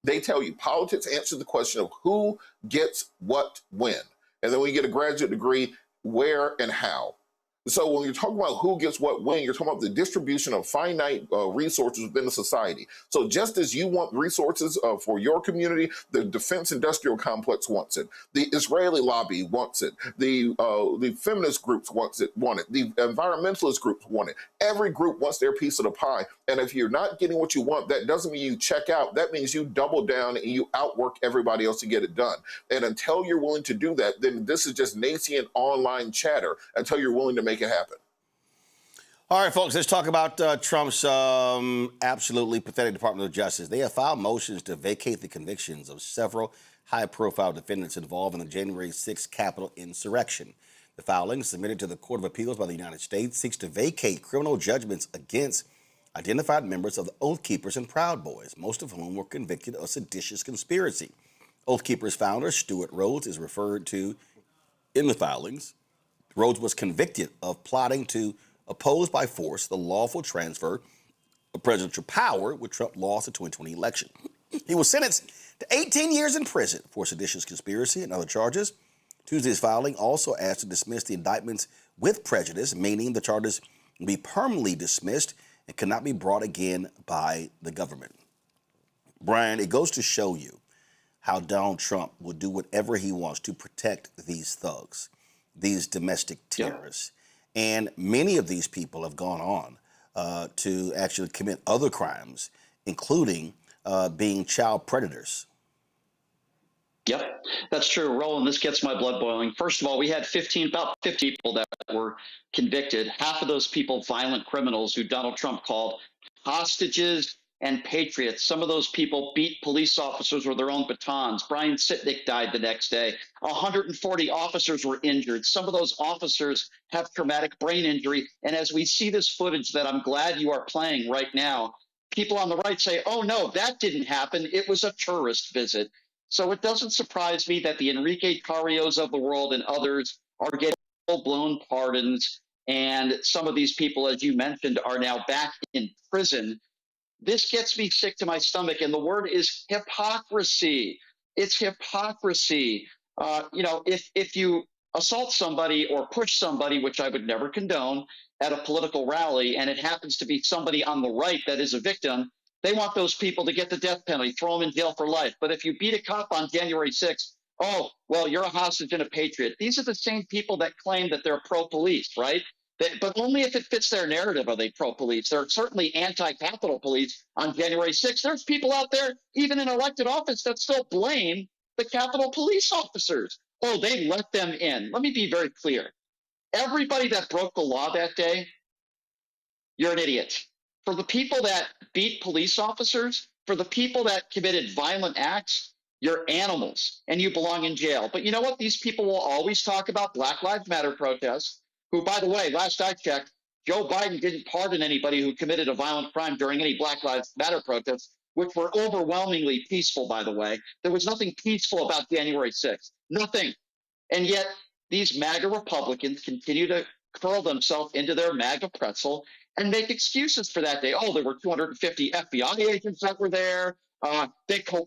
they tell you politics answer the question of who gets what when. And then when you get a graduate degree, where and how. So when you're talking about who gets what when, you're talking about the distribution of finite resources within the society. So just as you want resources for your community, the defense industrial complex wants it. The Israeli lobby wants it. The feminist groups want it. The environmentalist groups want it. Every group wants their piece of the pie. And if you're not getting what you want, that doesn't mean you check out. That means you double down and you outwork everybody else to get it done. And until you're willing to do that, then this is just nascent online chatter until you're willing to make it happen. All right, folks, let's talk about Trump's absolutely pathetic Department of Justice. They have filed motions to vacate the convictions of several high-profile defendants involved in the January 6th Capitol insurrection. The filing, submitted to the Court of Appeals by the United States, seeks to vacate criminal judgments against identified members of the Oath Keepers and Proud Boys, most of whom were convicted of seditious conspiracy. Oath Keepers founder Stuart Rhodes is referred to in the filings. Rhodes was convicted of plotting to oppose by force the lawful transfer of presidential power when Trump lost the 2020 election. He was sentenced to 18 years in prison for seditious conspiracy and other charges. Tuesday's filing also asked to dismiss the indictments with prejudice, meaning the charges will be permanently dismissed and cannot be brought again by the government. Brian, it goes to show you how Donald Trump will do whatever he wants to protect these thugs, these domestic terrorists. And many of these people have gone on to actually commit other crimes, including being child predators. Yep, that's true. Roland, this gets my blood boiling. First of all, we had about 50 people that were convicted. Half of those people, violent criminals who Donald Trump called hostages and patriots. Some of those people beat police officers with their own batons. Brian Sitnick died the next day. 140 officers were injured. Some of those officers have traumatic brain injury. And as we see this footage that I'm glad you are playing right now, people on the right say, oh, no, that didn't happen. It was a tourist visit. So it doesn't surprise me that the Enrique Tarrios of the world and others are getting full-blown pardons. And some of these people, as you mentioned, are now back in prison. This gets me sick to my stomach, and the word is hypocrisy. It's hypocrisy. If you assault somebody or push somebody, which I would never condone, at a political rally, and it happens to be somebody on the right that is a victim, they want those people to get the death penalty, throw them in jail for life. But if you beat a cop on January 6th, oh, well, you're a hostage and a patriot. These are the same people that claim that they're pro-police, right? But only if it fits their narrative are they pro-police. They're certainly anti-Capitol police on January 6th. There's people out there, even in elected office, that still blame the Capitol police officers. Oh, they let them in. Let me be very clear. Everybody that broke the law that day, you're an idiot. For the people that beat police officers, for the people that committed violent acts, you're animals and you belong in jail. But you know what? These people will always talk about Black Lives Matter protests, who, by the way, last I checked, Joe Biden didn't pardon anybody who committed a violent crime during any Black Lives Matter protests, which were overwhelmingly peaceful, by the way. There was nothing peaceful about January 6th. Nothing. And yet these MAGA Republicans continue to curl themselves into their MAGA pretzel and make excuses for that day. Oh, there were 250 FBI agents that were there.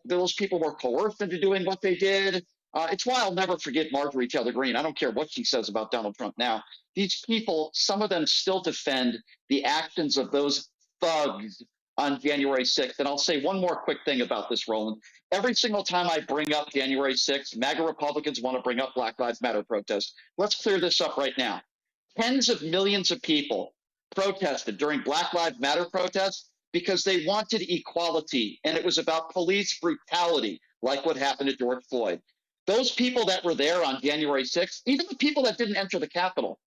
Those people were coerced into doing what they did. It's why I'll never forget Marjorie Taylor Greene. I don't care what she says about Donald Trump now. These people, some of them still defend the actions of those thugs on January 6th. And I'll say one more quick thing about this, Roland. Every single time I bring up January 6th, MAGA Republicans want to bring up Black Lives Matter protests. Let's clear this up right now. Tens of millions of people protested during Black Lives Matter protests because they wanted equality, and it was about police brutality, like what happened to George Floyd. Those people that were there on January 6th, even the people that didn't enter the Capitol,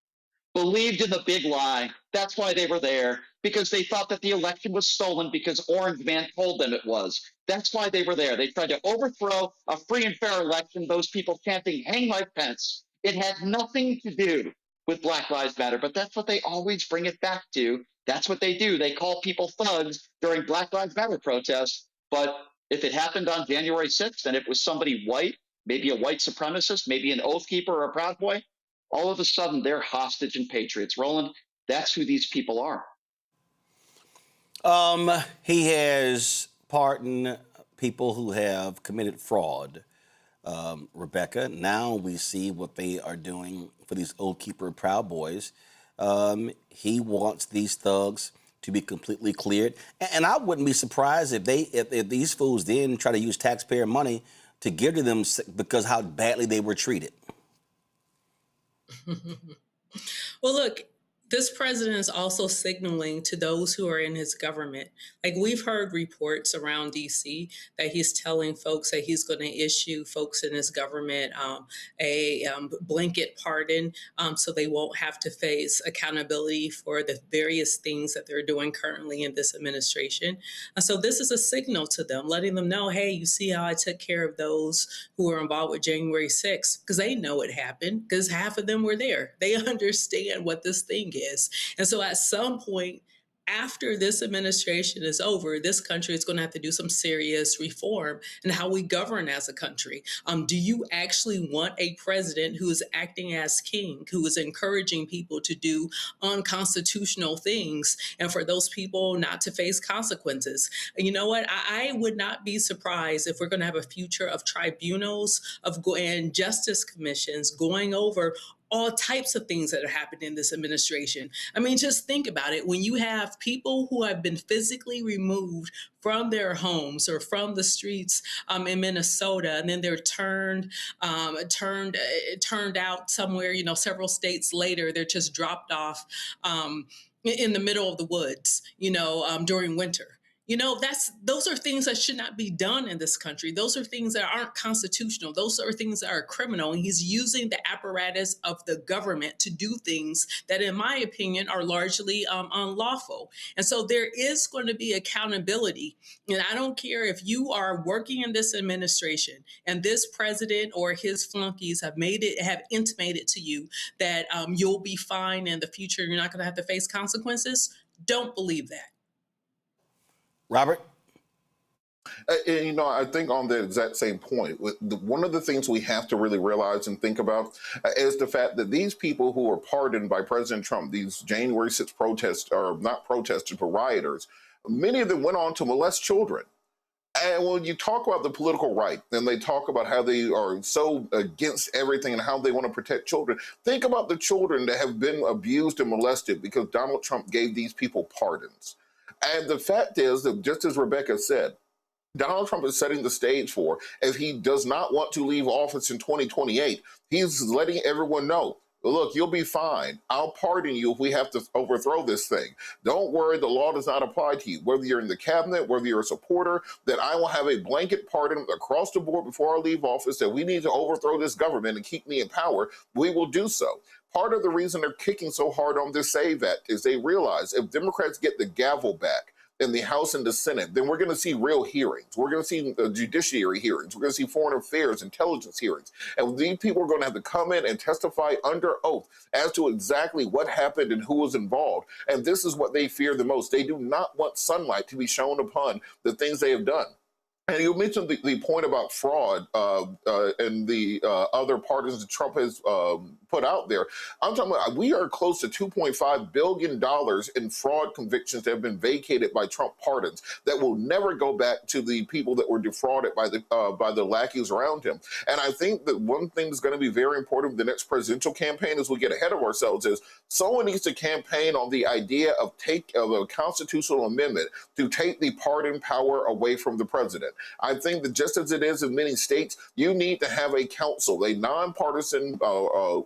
believed in the big lie. That's why they were there, because they thought that the election was stolen because Orange Man told them it was. That's why they were there. They tried to overthrow a free and fair election, those people chanting, "Hang Mike Pence." It had nothing to do with Black Lives Matter, but that's what they always bring it back to. That's what they do. They call people thugs during Black Lives Matter protests. But if it happened on January 6th and it was somebody white, maybe a white supremacist, maybe an Oath Keeper or a Proud Boy, all of a sudden they're hostage and patriots. Roland, that's who these people are. He has pardoned people who have committed fraud. Rebecca, now we see what they are doing for these Oath Keeper Proud Boys. He wants these thugs to be completely cleared. And I wouldn't be surprised if these fools then try to use taxpayer money to give to them because how badly they were treated. Well, look, this president is also signaling to those who are in his government. Like, we've heard reports around D.C. that he's telling folks that he's going to issue folks in his government a blanket pardon so they won't have to face accountability for the various things that they're doing currently in this administration. So this is a signal to them, letting them know, hey, you see how I took care of those who were involved with January 6th, because they know it happened, because half of them were there. They understand what this thing is. And so at some point, after this administration is over, this country is going to have to do some serious reform in how we govern as a country. Do you actually want a president who is acting as king, who is encouraging people to do unconstitutional things, and for those people not to face consequences? And you know what? I would not be surprised if we're going to have a future of tribunals and justice commissions going over all types of things that are happening in this administration. I mean, just think about it. When you have people who have been physically removed from their homes or from the streets in Minnesota, and then they're turned out somewhere, several states later, they're just dropped off in the middle of the woods, during winter. Those are things that should not be done in this country. Those are things that aren't constitutional. Those are things that are criminal. And he's using the apparatus of the government to do things that, in my opinion, are largely unlawful. And so there is going to be accountability. And I don't care if you are working in this administration and this president or his flunkies have intimated to you that you'll be fine in the future. You're not going to have to face consequences. Don't believe that. Robert? I think on the exact same point, one of the things we have to really realize and think about is the fact that these people who were pardoned by President Trump, these January 6th protests, or not protesters, but rioters, many of them went on to molest children. And when you talk about the political right, and they talk about how they are so against everything and how they want to protect children, think about the children that have been abused and molested because Donald Trump gave these people pardons. And the fact is that, just as Rebecca said, Donald Trump is setting the stage for, if he does not want to leave office in 2028, he's letting everyone know, look, you'll be fine. I'll pardon you if we have to overthrow this thing. Don't worry, the law does not apply to you. Whether you're in the cabinet, whether you're a supporter, that I will have a blanket pardon across the board before I leave office, that we need to overthrow this government and keep me in power, we will do so. Part of the reason they're kicking so hard on this SAVE Act is they realize if Democrats get the gavel back in the House and the Senate, then we're going to see real hearings. We're going to see judiciary hearings. We're going to see foreign affairs, intelligence hearings. And these people are going to have to come in and testify under oath as to exactly what happened and who was involved. And this is what they fear the most. They do not want sunlight to be shown upon the things they have done. And you mentioned the point about fraud and the other pardons that Trump has put out there. I'm talking about, we are close to $2.5 billion in fraud convictions that have been vacated by Trump pardons that will never go back to the people that were defrauded by the lackeys around him. And I think that one thing that's going to be very important in the next presidential campaign as we get ahead of ourselves is someone needs to campaign on the idea of a constitutional amendment to take the pardon power away from the president. I think that just as it is in many states, you need to have a council, a nonpartisan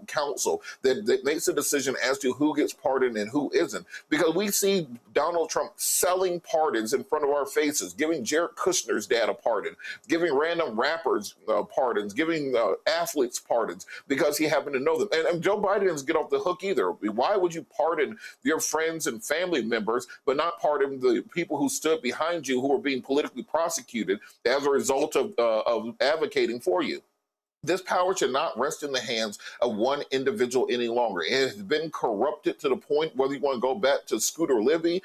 council that makes a decision as to who gets pardoned and who isn't. Because we see Donald Trump selling pardons in front of our faces, giving Jared Kushner's dad a pardon, giving random rappers pardons, giving athletes pardons because he happened to know them. And Joe Biden doesn't get off the hook either. Why would you pardon your friends and family members, but not pardon the people who stood behind you who are being politically prosecuted as a result of advocating for you? This power should not rest in the hands of one individual any longer. It has been corrupted to the point, whether you want to go back to Scooter Libby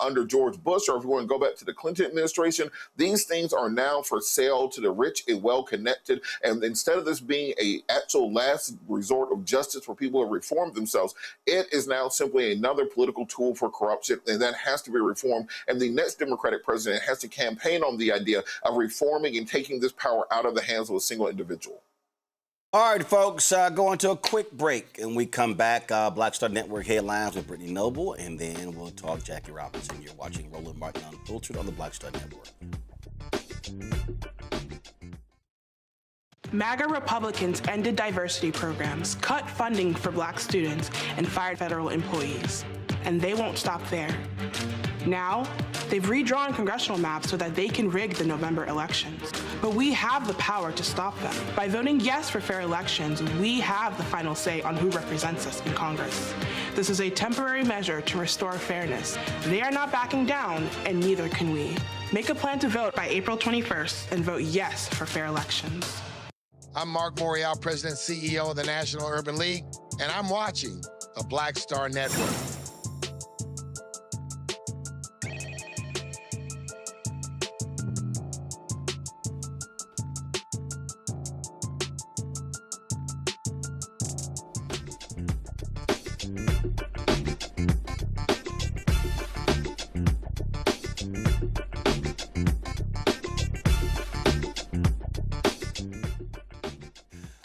under George Bush, or if you want to go back to the Clinton administration, these things are now for sale to the rich and well-connected. And instead of this being an actual last resort of justice for people who have reformed themselves, it is now simply another political tool for corruption, and that has to be reformed. And the next Democratic president has to campaign on the idea of reforming and taking this power out of the hands of a single individual. All right, folks, going to a quick break. And we come back, Black Star Network headlines with Brittany Noble, and then we'll talk Jackie Robinson. You're watching Roland Martin Unfiltered on the Black Star Network. MAGA Republicans ended diversity programs, cut funding for Black students, and fired federal employees. And they won't stop there. Now, they've redrawn congressional maps so that they can rig the November elections. But we have the power to stop them. By voting yes for fair elections, we have the final say on who represents us in Congress. This is a temporary measure to restore fairness. They are not backing down, and neither can we. Make a plan to vote by April 21st and vote yes for fair elections. I'm Mark Morial, President and CEO of the National Urban League, and I'm watching the Black Star Network.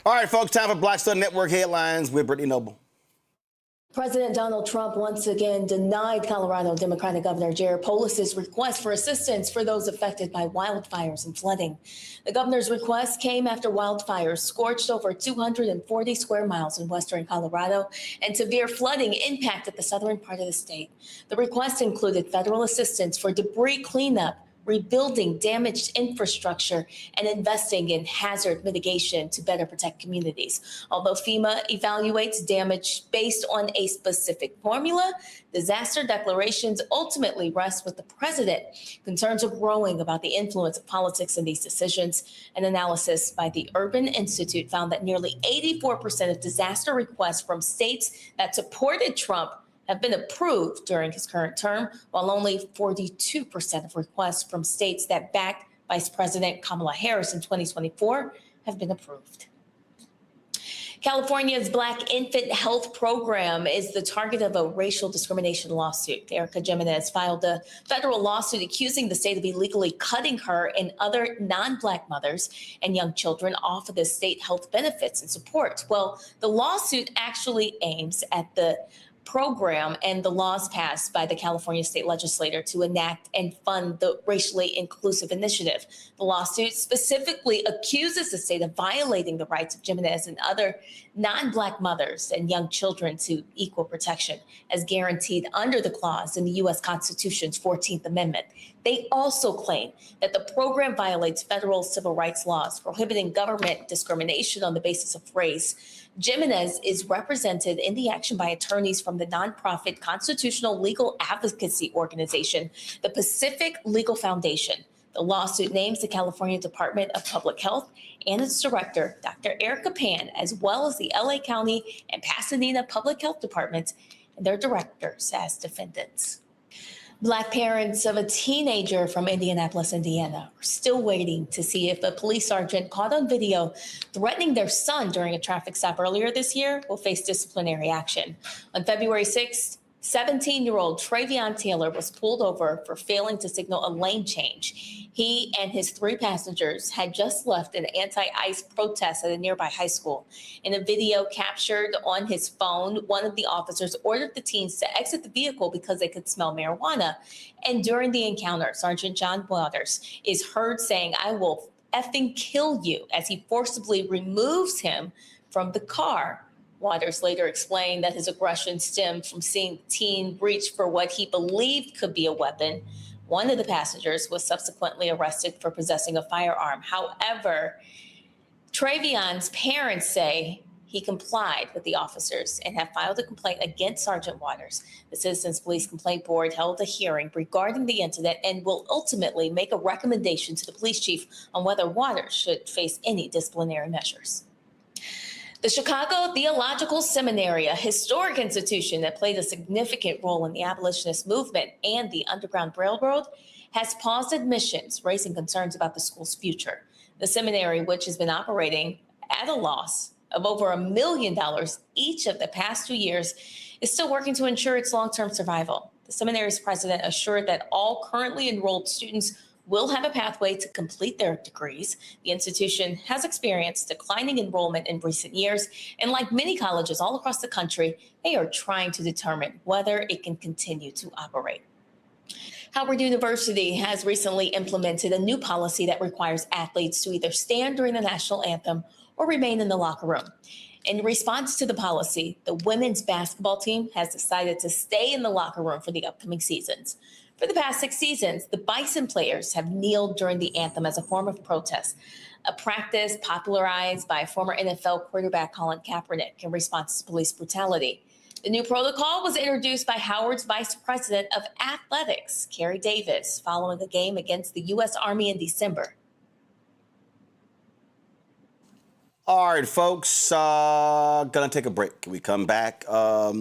All right, folks, time for Black Star Network headlines with Brittany Noble. President Donald Trump once again denied Colorado Democratic Governor Jared Polis's request for assistance for those affected by wildfires and flooding. The governor's request came after wildfires scorched over 240 square miles in western Colorado and severe flooding impacted the southern part of the state. The request included federal assistance for debris cleanup, rebuilding damaged infrastructure, and investing in hazard mitigation to better protect communities. Although FEMA evaluates damage based on a specific formula, disaster declarations ultimately rest with the president. Concerns are growing about the influence of politics in these decisions. An analysis by the Urban Institute found that nearly 84% of disaster requests from states that supported Trump have been approved during his current term, while only 42% of requests from states that backed Vice President Kamala Harris in 2024 have been approved. California's Black Infant Health Program is the target of a racial discrimination lawsuit. Erica Jimenez filed a federal lawsuit accusing the state of illegally cutting her and other non-Black mothers and young children off of the state health benefits and support. Well, the lawsuit actually aims at the program and the laws passed by the California state legislature to enact and fund the racially inclusive initiative. The lawsuit specifically accuses the state of violating the rights of Jimenez and other non-Black mothers and young children to equal protection as guaranteed under the clause in the U.S. Constitution's 14th Amendment. They also claim that the program violates federal civil rights laws prohibiting government discrimination on the basis of race. Jimenez is represented in the action by attorneys from the nonprofit constitutional legal advocacy organization, the Pacific Legal Foundation. The lawsuit names the California Department of Public Health and its director, Dr. Erica Pan, as well as the LA County and Pasadena Public Health Departments and their directors as defendants. Black parents of a teenager from Indianapolis, Indiana, are still waiting to see if a police sergeant caught on video threatening their son during a traffic stop earlier this year will face disciplinary action. On February 6th, 17-year-old Travion Taylor was pulled over for failing to signal a lane change. He and his 3 passengers had just left an anti-ICE protest at a nearby high school. In a video captured on his phone, one of the officers ordered the teens to exit the vehicle because they could smell marijuana. And during the encounter, Sergeant John Waters is heard saying, "I will effing kill you," as he forcibly removes him from the car. Waters later explained that his aggression stemmed from seeing the teen reach for what he believed could be a weapon. One of the passengers was subsequently arrested for possessing a firearm. However, Travion's parents say he complied with the officers and have filed a complaint against Sergeant Waters. The Citizens Police Complaint Board held a hearing regarding the incident and will ultimately make a recommendation to the police chief on whether Waters should face any disciplinary measures. The Chicago Theological Seminary, a historic institution that played a significant role in the abolitionist movement and the Underground Railroad, has paused admissions, raising concerns about the school's future. The seminary, which has been operating at a loss of over $1 million each of the past 2 years, is still working to ensure its long-term survival. The seminary's president assured that all currently enrolled students will have a pathway to complete their degrees. The institution has experienced declining enrollment in recent years, and like many colleges all across the country, they are trying to determine whether it can continue to operate. Howard University has recently implemented a new policy that requires athletes to either stand during the national anthem or remain in the locker room. In response to the policy, the women's basketball team has decided to stay in the locker room for the upcoming seasons. For the past 6 seasons, the Bison players have kneeled during the anthem as a form of protest, a practice popularized by former NFL quarterback Colin Kaepernick in response to police brutality. The new protocol was introduced by Howard's Vice President of Athletics, Kerry Davis, following a game against the U.S. Army in December. All right, folks, gonna take a break. When we come back, I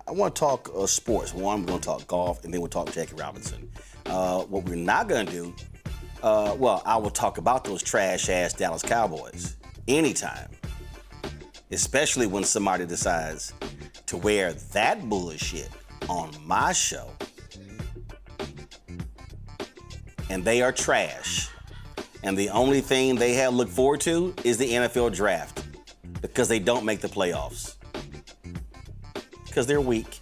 want to talk sports. One, we're gonna talk golf, and then we'll talk Jackie Robinson. What we're not gonna do, I will talk about those trash-ass Dallas Cowboys anytime, especially when somebody decides to wear that bullshit on my show, and they are trash. And the only thing they have to look forward to is the NFL draft, because they don't make the playoffs, because they're weak.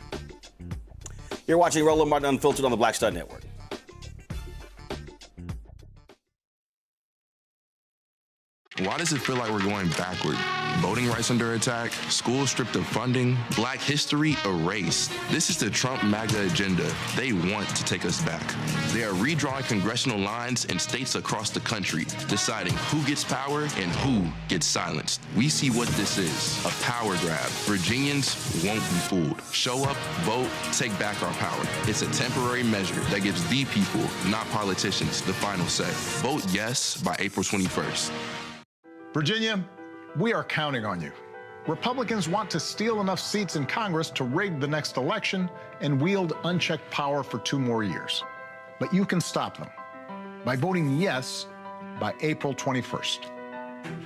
You're watching Roland Martin Unfiltered on the Black Star Network. Why does it feel like we're going backward? Voting rights under attack, schools stripped of funding, Black history erased. This is the Trump MAGA agenda. They want to take us back. They are redrawing congressional lines in states across the country, deciding who gets power and who gets silenced. We see what this is, a power grab. Virginians won't be fooled. Show up, vote, take back our power. It's a temporary measure that gives the people, not politicians, the final say. Vote yes by April 21st. Virginia, we are counting on you. Republicans want to steal enough seats in Congress to rig the next election and wield unchecked power for 2 more years. But you can stop them by voting yes by April 21st.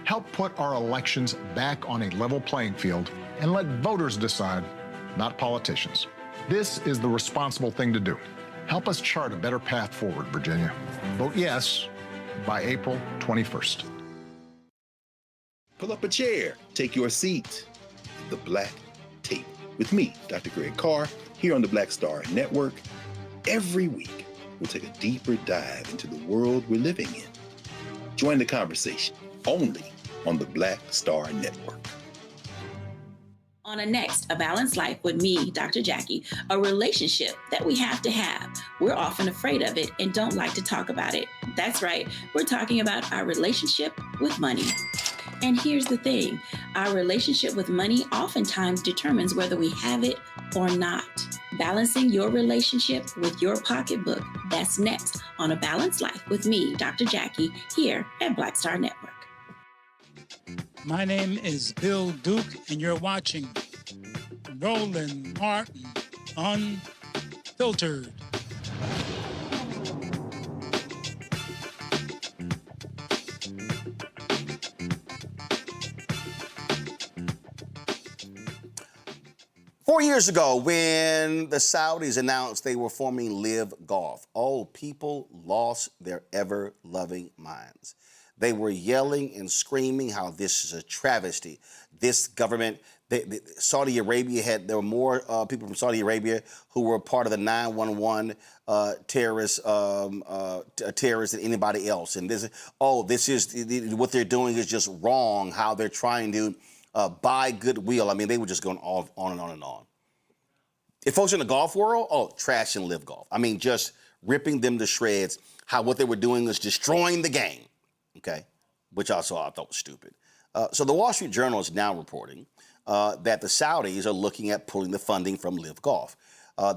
Help put our elections back on a level playing field and let voters decide, not politicians. This is the responsible thing to do. Help us chart a better path forward, Virginia. Vote yes by April 21st. Pull up a chair, take your seat. The Black Tape with me, Dr. Greg Carr, here on the Black Star Network. Every week, we'll take a deeper dive into the world we're living in. Join the conversation only on the Black Star Network. On a next, A Balanced Life with me, Dr. Jackie, a relationship that we have to have. We're often afraid of it and don't like to talk about it. That's right, we're talking about our relationship with money. And here's the thing, our relationship with money oftentimes determines whether we have it or not. Balancing your relationship with your pocketbook, that's next on A Balanced Life with me, Dr. Jackie, here at Black Star Network. My name is Bill Duke, and you're watching Roland Martin Unfiltered. 4 years ago, when the Saudis announced they were forming Live Golf, people lost their ever-loving minds. They were yelling and screaming how this is a travesty. This government, Saudi Arabia there were more people from Saudi Arabia who were part of the 911 terrorists than anybody else. And this is what they're doing is just wrong. How they're trying to buy goodwill. I mean, they were just going on and on and on. If folks in the golf world, trash and Live Golf. I mean, just ripping them to shreds. How what they were doing was destroying the game. Okay, which also I thought was stupid. So the Wall Street Journal is now reporting that the Saudis are looking at pulling the funding from Live Golf.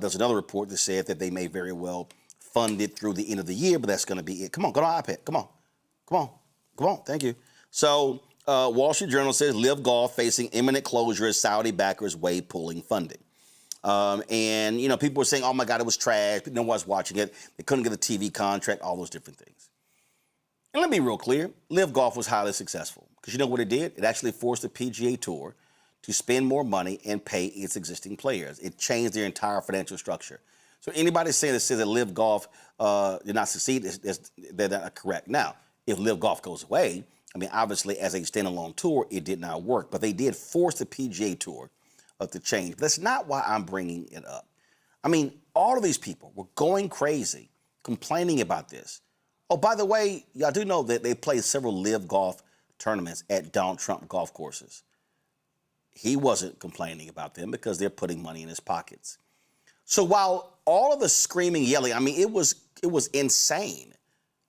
There's another report that said that they may very well fund it through the end of the year, but that's going to be it. Come on, go to iPad. Come on. Thank you. So Wall Street Journal says Live Golf facing imminent closure as Saudi backers weigh pulling funding. And, people were saying, oh, my God, it was trash. But no one was watching it. They couldn't get a TV contract, all those different things. And let me be real clear. Live Golf was highly successful because you know what it did? It actually forced the PGA Tour to spend more money and pay its existing players. It changed their entire financial structure. So anybody saying that says that Live Golf did not succeed, they're not correct. Now, if Live Golf goes away, I mean, obviously, as a standalone tour, it did not work. But they did force the PGA Tour to change. But that's not why I'm bringing it up. I mean, all of these people were going crazy, complaining about this. Oh, by the way, y'all do know that they played several Live Golf tournaments at Donald Trump golf courses. He wasn't complaining about them because they're putting money in his pockets. So while all of the screaming, yelling, I mean, it was insane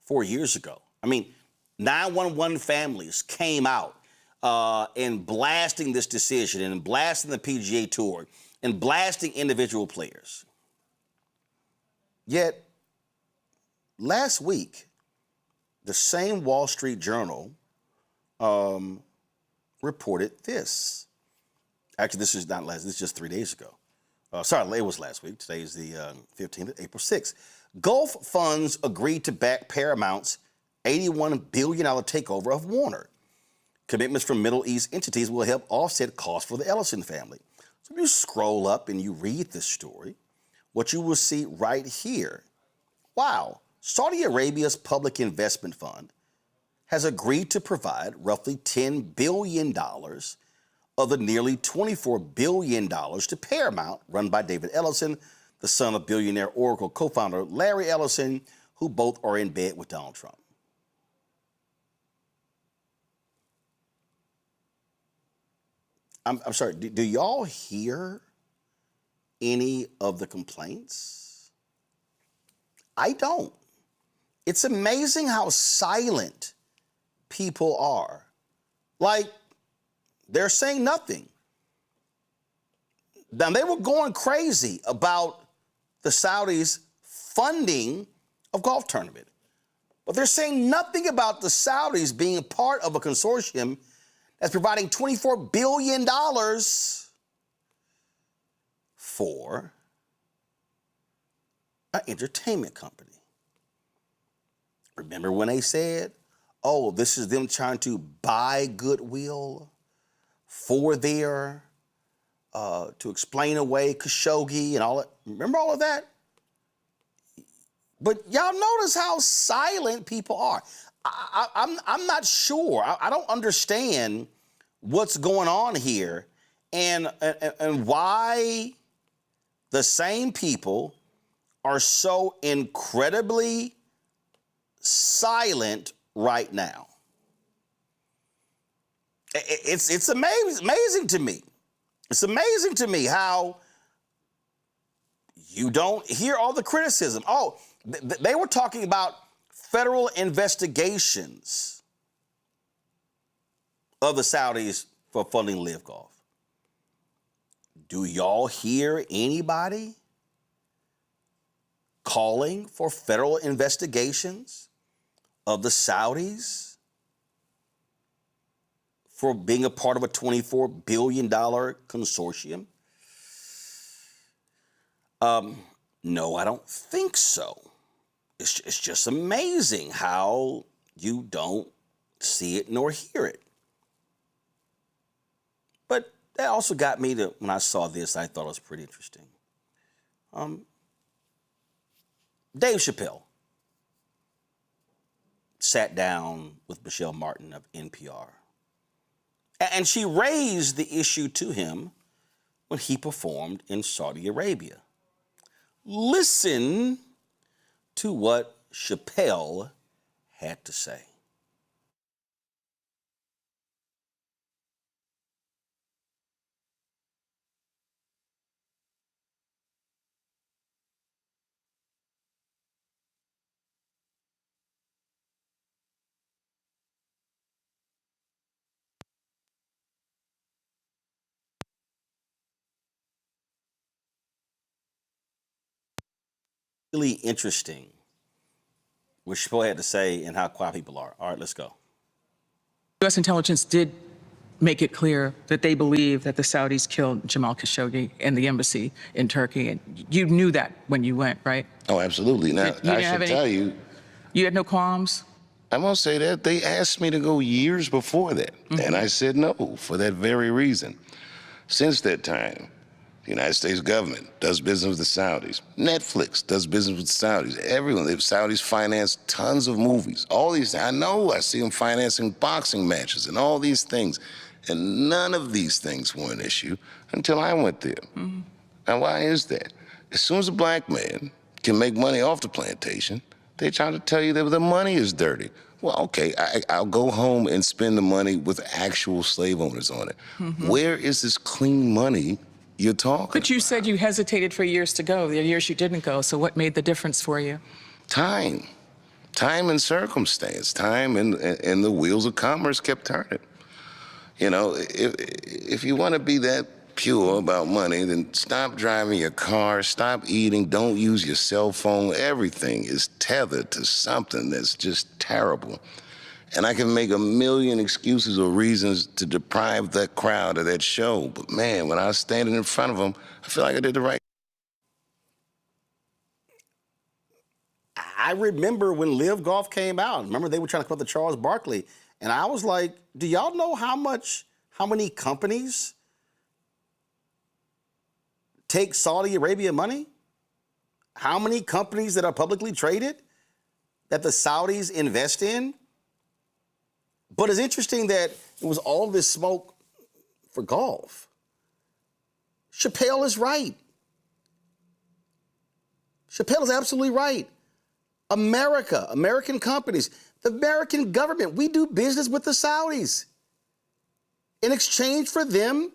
4 years ago. I mean, 911 families came out and blasting this decision and blasting the PGA Tour and blasting individual players. Yet, last week, the same Wall Street Journal reported this. Actually, this is not last, this is just 3 days ago. Sorry, it was last week. Today is the 15th, April 6th. Gulf funds agreed to back Paramount's $81 billion takeover of Warner. Commitments from Middle East entities will help offset costs for the Ellison family. So if you scroll up and you read this story, what you will see right here, wow, Saudi Arabia's Public Investment Fund has agreed to provide roughly $10 billion of the nearly $24 billion to Paramount, run by David Ellison, the son of billionaire Oracle co-founder Larry Ellison, who both are in bed with Donald Trump. I'm sorry, do y'all hear any of the complaints? I don't. It's amazing how silent people are. Like, they're saying nothing. Now, they were going crazy about the Saudis' funding of golf tournament. But they're saying nothing about the Saudis being a part of a consortium that's providing $24 billion for an entertainment company. Remember when they said, oh, this is them trying to buy goodwill for their, to explain away Khashoggi and all that. Remember all of that? But y'all notice how silent people are. I'm not sure. I don't understand what's going on here and why the same people are so incredibly silent right now. It's amazing to me. It's amazing to me how you don't hear all the criticism. Oh, they were talking about federal investigations of the Saudis for funding Live Golf. Do y'all hear anybody calling for federal investigations of the Saudis for being a part of a $24 billion consortium? No, I don't think so. It's just amazing how you don't see it nor hear it. But that also got me to, when I saw this, I thought it was pretty interesting. Dave Chappelle sat down with Michelle Martin of NPR. And she raised the issue to him when he performed in Saudi Arabia. Listen to what Chappelle had to say. Really interesting what Chappelle had to say and how quiet people are. All right, let's go. U.S. intelligence did make it clear that they believe that the Saudis killed Jamal Khashoggi in the embassy in Turkey. And you knew that when you went, right? Oh, absolutely. Now, I should tell you. You had no qualms? I won't say that. They asked me to go years before that, and I said no for that very reason. Since that time, the United States government does business with the Saudis. Netflix does business with the Saudis. Everyone, the Saudis finance tons of movies. All these, I know, I see them financing boxing matches and all these things. And none of these things were an issue until I went there. Now, why is that? As soon as a black man can make money off the plantation, they try to tell you that the money is dirty. Well, okay, I'll go home and spend the money with actual slave owners on it. Where is this clean money you're talking But you said you hesitated for years to go, the years you didn't go. So what made the difference for you? Time and circumstance, time and the wheels of commerce kept turning. You know, if you want to be that pure about money, then stop driving your car, stop eating, don't use your cell phone. Everything is tethered to something that's just terrible. And I can make a million excuses or reasons to deprive that crowd of that show. But man, when I was standing in front of them, I feel like I did the right. I remember when Live Golf came out. Remember they were trying to come up with Charles Barkley. And I was like, do y'all know how many companies take Saudi Arabia money? How many companies that are publicly traded that the Saudis invest in? But it's interesting that it was all this smoke for golf. Chappelle is right. Chappelle is absolutely right. American companies, the American government, we do business with the Saudis. In exchange for them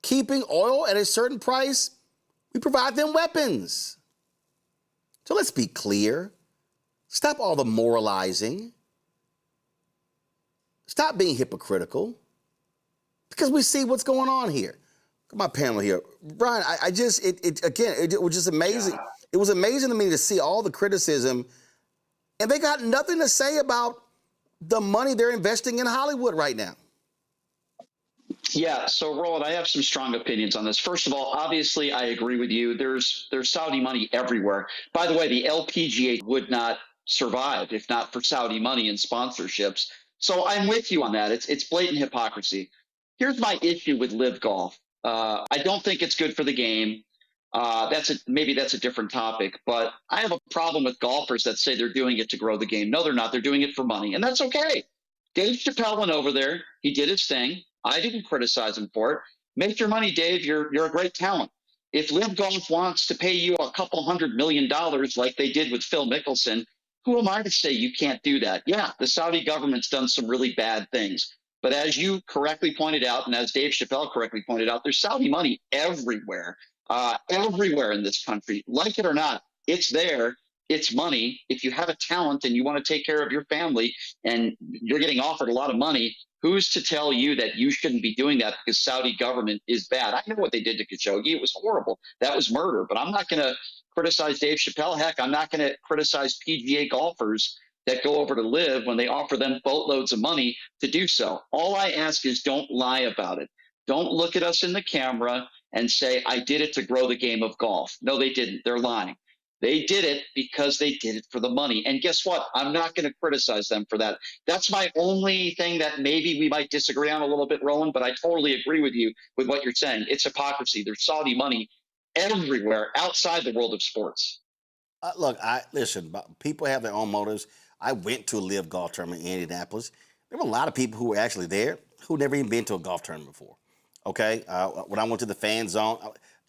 keeping oil at a certain price, we provide them weapons. So let's be clear. Stop all the moralizing. Stop being hypocritical, because we see what's going on here. Look at my panel here. Brian, it was just amazing. Yeah. It was amazing to me to see all the criticism, and they got nothing to say about the money they're investing in Hollywood right now. Yeah, so Roland, I have some strong opinions on this. First of all, obviously, I agree with you. There's Saudi money everywhere. By the way, the LPGA would not survive if not for Saudi money and sponsorships. So I'm with you on that. It's blatant hypocrisy. Here's my issue with Live Golf. I don't think it's good for the game. Maybe that's a different topic, but I have a problem with golfers that say they're doing it to grow the game. No, they're not. They're doing it for money, and that's okay. Dave Chappelle went over there. He did his thing. I didn't criticize him for it. Make your money, Dave. You're a great talent. If Live Golf wants to pay you a couple $100 million like they did with Phil Mickelson, who am I to say you can't do that? Yeah, the Saudi government's done some really bad things. But as you correctly pointed out, and as Dave Chappelle correctly pointed out, there's Saudi money everywhere, everywhere in this country. Like it or not, it's there. It's money. If you have a talent and you want to take care of your family and you're getting offered a lot of money, who's to tell you that you shouldn't be doing that because Saudi government is bad? I know what they did to Khashoggi. It was horrible. That was murder. But I'm not going to criticize Dave Chappelle. Heck, I'm not going to criticize PGA golfers that go over to Live when they offer them boatloads of money to do so. All I ask is don't lie about it. Don't look at us in the camera and say, I did it to grow the game of golf. No, they didn't. They're lying. They did it because they did it for the money. And guess what? I'm not going to criticize them for that. That's my only thing that maybe we might disagree on a little bit, Roland, but I totally agree with you with what you're saying. It's hypocrisy. There's Saudi money everywhere outside the world of sports. Look, listen, people have their own motives. I went to a live golf tournament in Indianapolis. There were a lot of people who were actually there who never even been to a golf tournament before. Okay? When I went to the fan zone,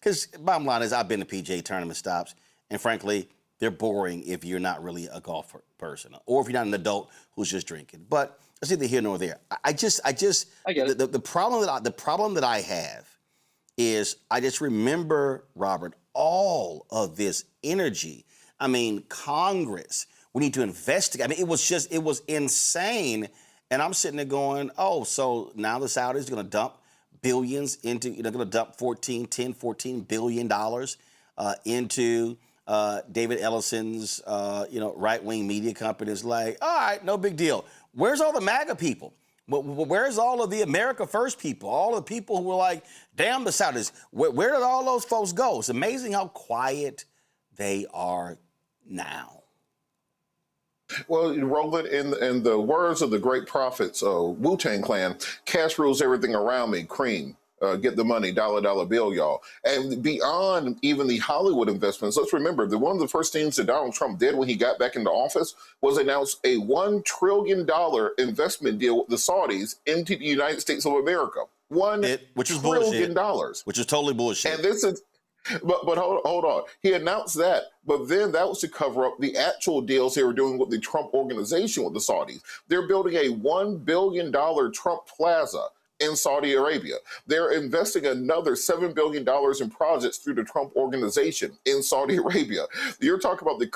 because bottom line is I've been to PGA tournament stops, and frankly, they're boring if you're not really a golf person, or if you're not an adult who's just drinking. But it's neither here nor there. I get it. The problem that I have is I just remember, Robert, all of this energy. I mean, Congress, we need to investigate. I mean, it was insane. And I'm sitting there going, oh, so now the Saudis are going to dump billions into, they're going to dump $14 billion into David Ellison's, right-wing media companies. Like, all right, no big deal. Where's all the MAGA people? Where's all of the America First people? All the people who were like, damn the Saudis. Where did all those folks go? It's amazing how quiet they are now. Well, Roland, in the words of the great prophets, Wu-Tang Clan, cash rules everything around me, cream. Get the money, dollar bill, y'all. And beyond even the Hollywood investments, let's remember that one of the first things that Donald Trump did when he got back into office was announce a $1 trillion investment deal with the Saudis into the United States of America. Which is $1 trillion. Which is totally bullshit. And this is, but hold on. He announced that, but then that was to cover up the actual deals they were doing with the Trump organization with the Saudis. They're building a $1 billion Trump Plaza in Saudi Arabia. They're investing another $7 billion in projects through the Trump organization in Saudi Arabia. You're talking about the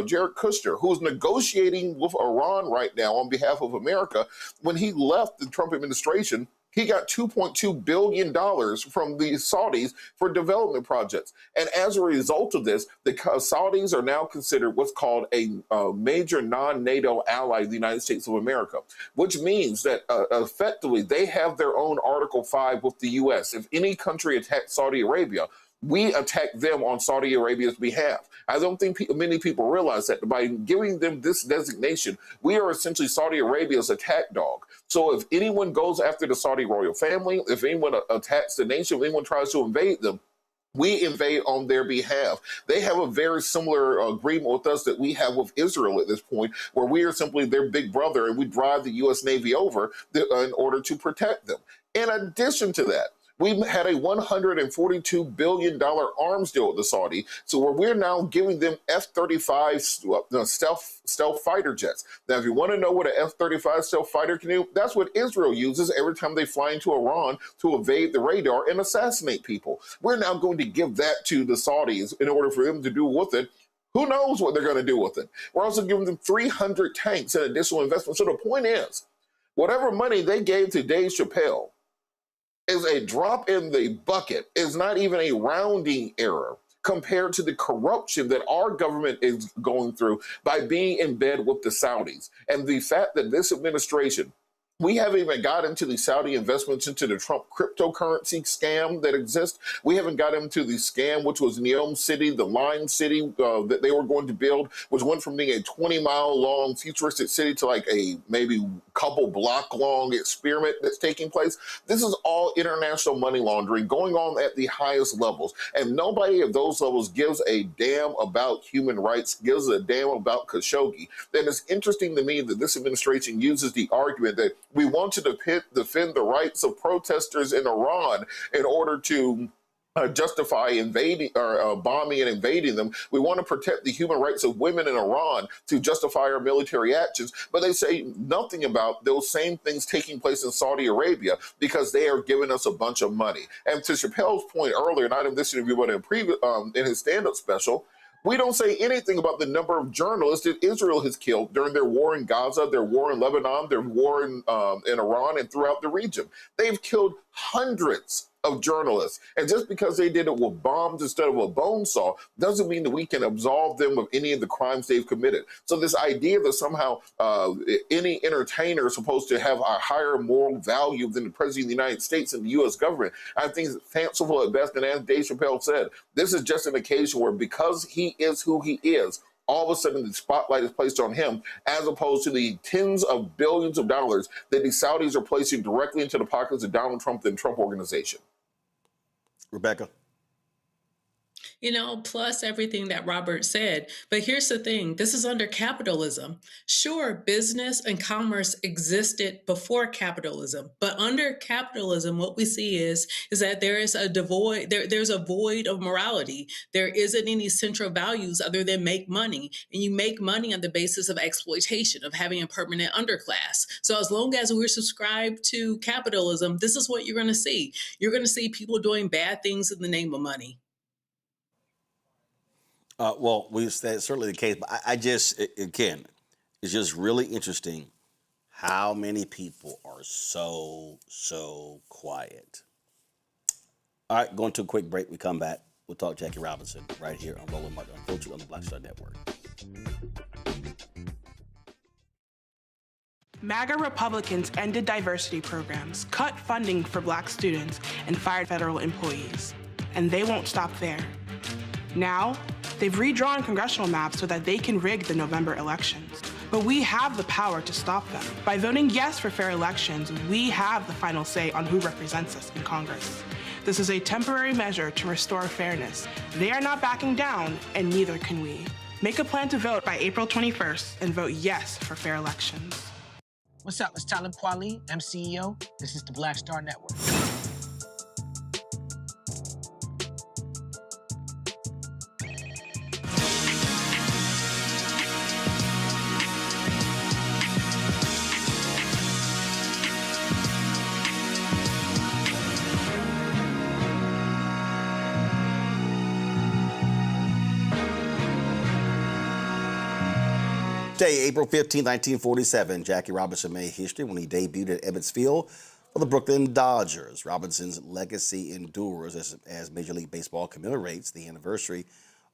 Jared Kushner, who's negotiating with Iran right now on behalf of America. When he left the Trump administration, he got $2.2 billion from the Saudis for development projects. And as a result of this, the Saudis are now considered what's called a major non-NATO ally of the United States of America, which means that effectively they have their own Article 5 with the U.S. If any country attacks Saudi Arabia, we attack them on Saudi Arabia's behalf. I don't think many people realize that by giving them this designation, we are essentially Saudi Arabia's attack dog. So if anyone goes after the Saudi royal family, if anyone attacks the nation, if anyone tries to invade them, we invade on their behalf. They have a very similar agreement with us that we have with Israel at this point, where we are simply their big brother and we drive the U.S. Navy over in order to protect them. In addition to that, we had a $142 billion arms deal with the Saudi, so where we're now giving them F-35 stealth fighter jets. Now, if you want to know what an F-35 stealth fighter can do, that's what Israel uses every time they fly into Iran to evade the radar and assassinate people. We're now going to give that to the Saudis in order for them to do with it. Who knows what they're going to do with it? We're also giving them 300 tanks and additional investment. So the point is, whatever money they gave to Dave Chappelle is a drop in the bucket, is not even a rounding error compared to the corruption that our government is going through by being in bed with the Saudis. And the fact that this administration, we haven't even got into the Saudi investments into the Trump cryptocurrency scam that exists. We haven't got into the scam, which was Neom City, the Line City that they were going to build, which went from being a 20-mile-long futuristic city to like a maybe couple block-long experiment that's taking place. This is all international money laundering going on at the highest levels. And nobody at those levels gives a damn about human rights, gives a damn about Khashoggi. And it's interesting to me that this administration uses the argument that we want to defend the rights of protesters in Iran in order to justify invading or bombing and invading them. We want to protect the human rights of women in Iran to justify our military actions, but they say nothing about those same things taking place in Saudi Arabia because they are giving us a bunch of money. And to Chappelle's point earlier, not in this interview, but in his stand-up special, we don't say anything about the number of journalists that Israel has killed during their war in Gaza, their war in Lebanon, their war in Iran, and throughout the region. They've killed hundreds of journalists. And just because they did it with bombs instead of a bone saw doesn't mean that we can absolve them of any of the crimes they've committed. So this idea that somehow any entertainer is supposed to have a higher moral value than the President of the United States and the U.S. government, I think is fanciful at best. And as Dave Chappelle said, this is just an occasion where because he is who he is, all of a sudden the spotlight is placed on him, as opposed to the tens of billions of dollars that the Saudis are placing directly into the pockets of Donald Trump and the Trump organization. Rebecca? You know, plus everything that Robert said. But here's the thing, this is under capitalism. Sure, business and commerce existed before capitalism, but under capitalism, what we see is that there is a there's a void of morality. There isn't any central values other than make money. And you make money on the basis of exploitation, of having a permanent underclass. So as long as we're subscribed to capitalism, this is what you're going to see. You're going to see people doing bad things in the name of money. Well, that's certainly the case, but I just, again, it's just really interesting how many people are so quiet. All right, going to a quick break. We come back. We'll talk Jackie Robinson right here on Roland Martin Unfiltered on the Black Star Network. MAGA Republicans ended diversity programs, cut funding for Black students, and fired federal employees. And they won't stop there. Now, they've redrawn congressional maps so that they can rig the November elections. But we have the power to stop them. By voting yes for fair elections, we have the final say on who represents us in Congress. This is a temporary measure to restore fairness. They are not backing down, and neither can we. Make a plan to vote by April 21st and vote yes for fair elections. What's up? It's Talib Kweli. I'm CEO. This is the Black Star Network. Day, April 15, 1947, Jackie Robinson made history when he debuted at Ebbets Field for the Brooklyn Dodgers. Robinson's legacy endures as Major League Baseball commemorates the anniversary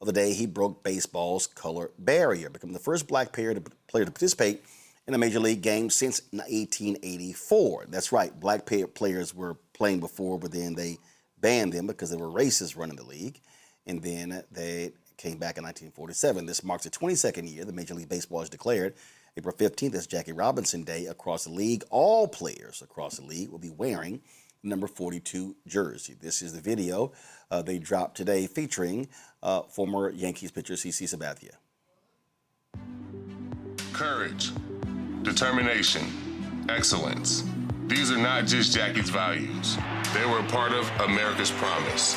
of the day he broke baseball's color barrier, becoming the first black player to participate in a Major League game since 1884. That's right, black players were playing before, but then they banned them because there were racists running the league, and then they came back in 1947. This marks the 22nd year that Major League Baseball has declared April 15th as Jackie Robinson Day across the league. All players across the league will be wearing the number 42 jersey. This is the video they dropped today featuring former Yankees pitcher CC Sabathia. Courage, determination, excellence. These are not just Jackie's values. They were a part of America's promise.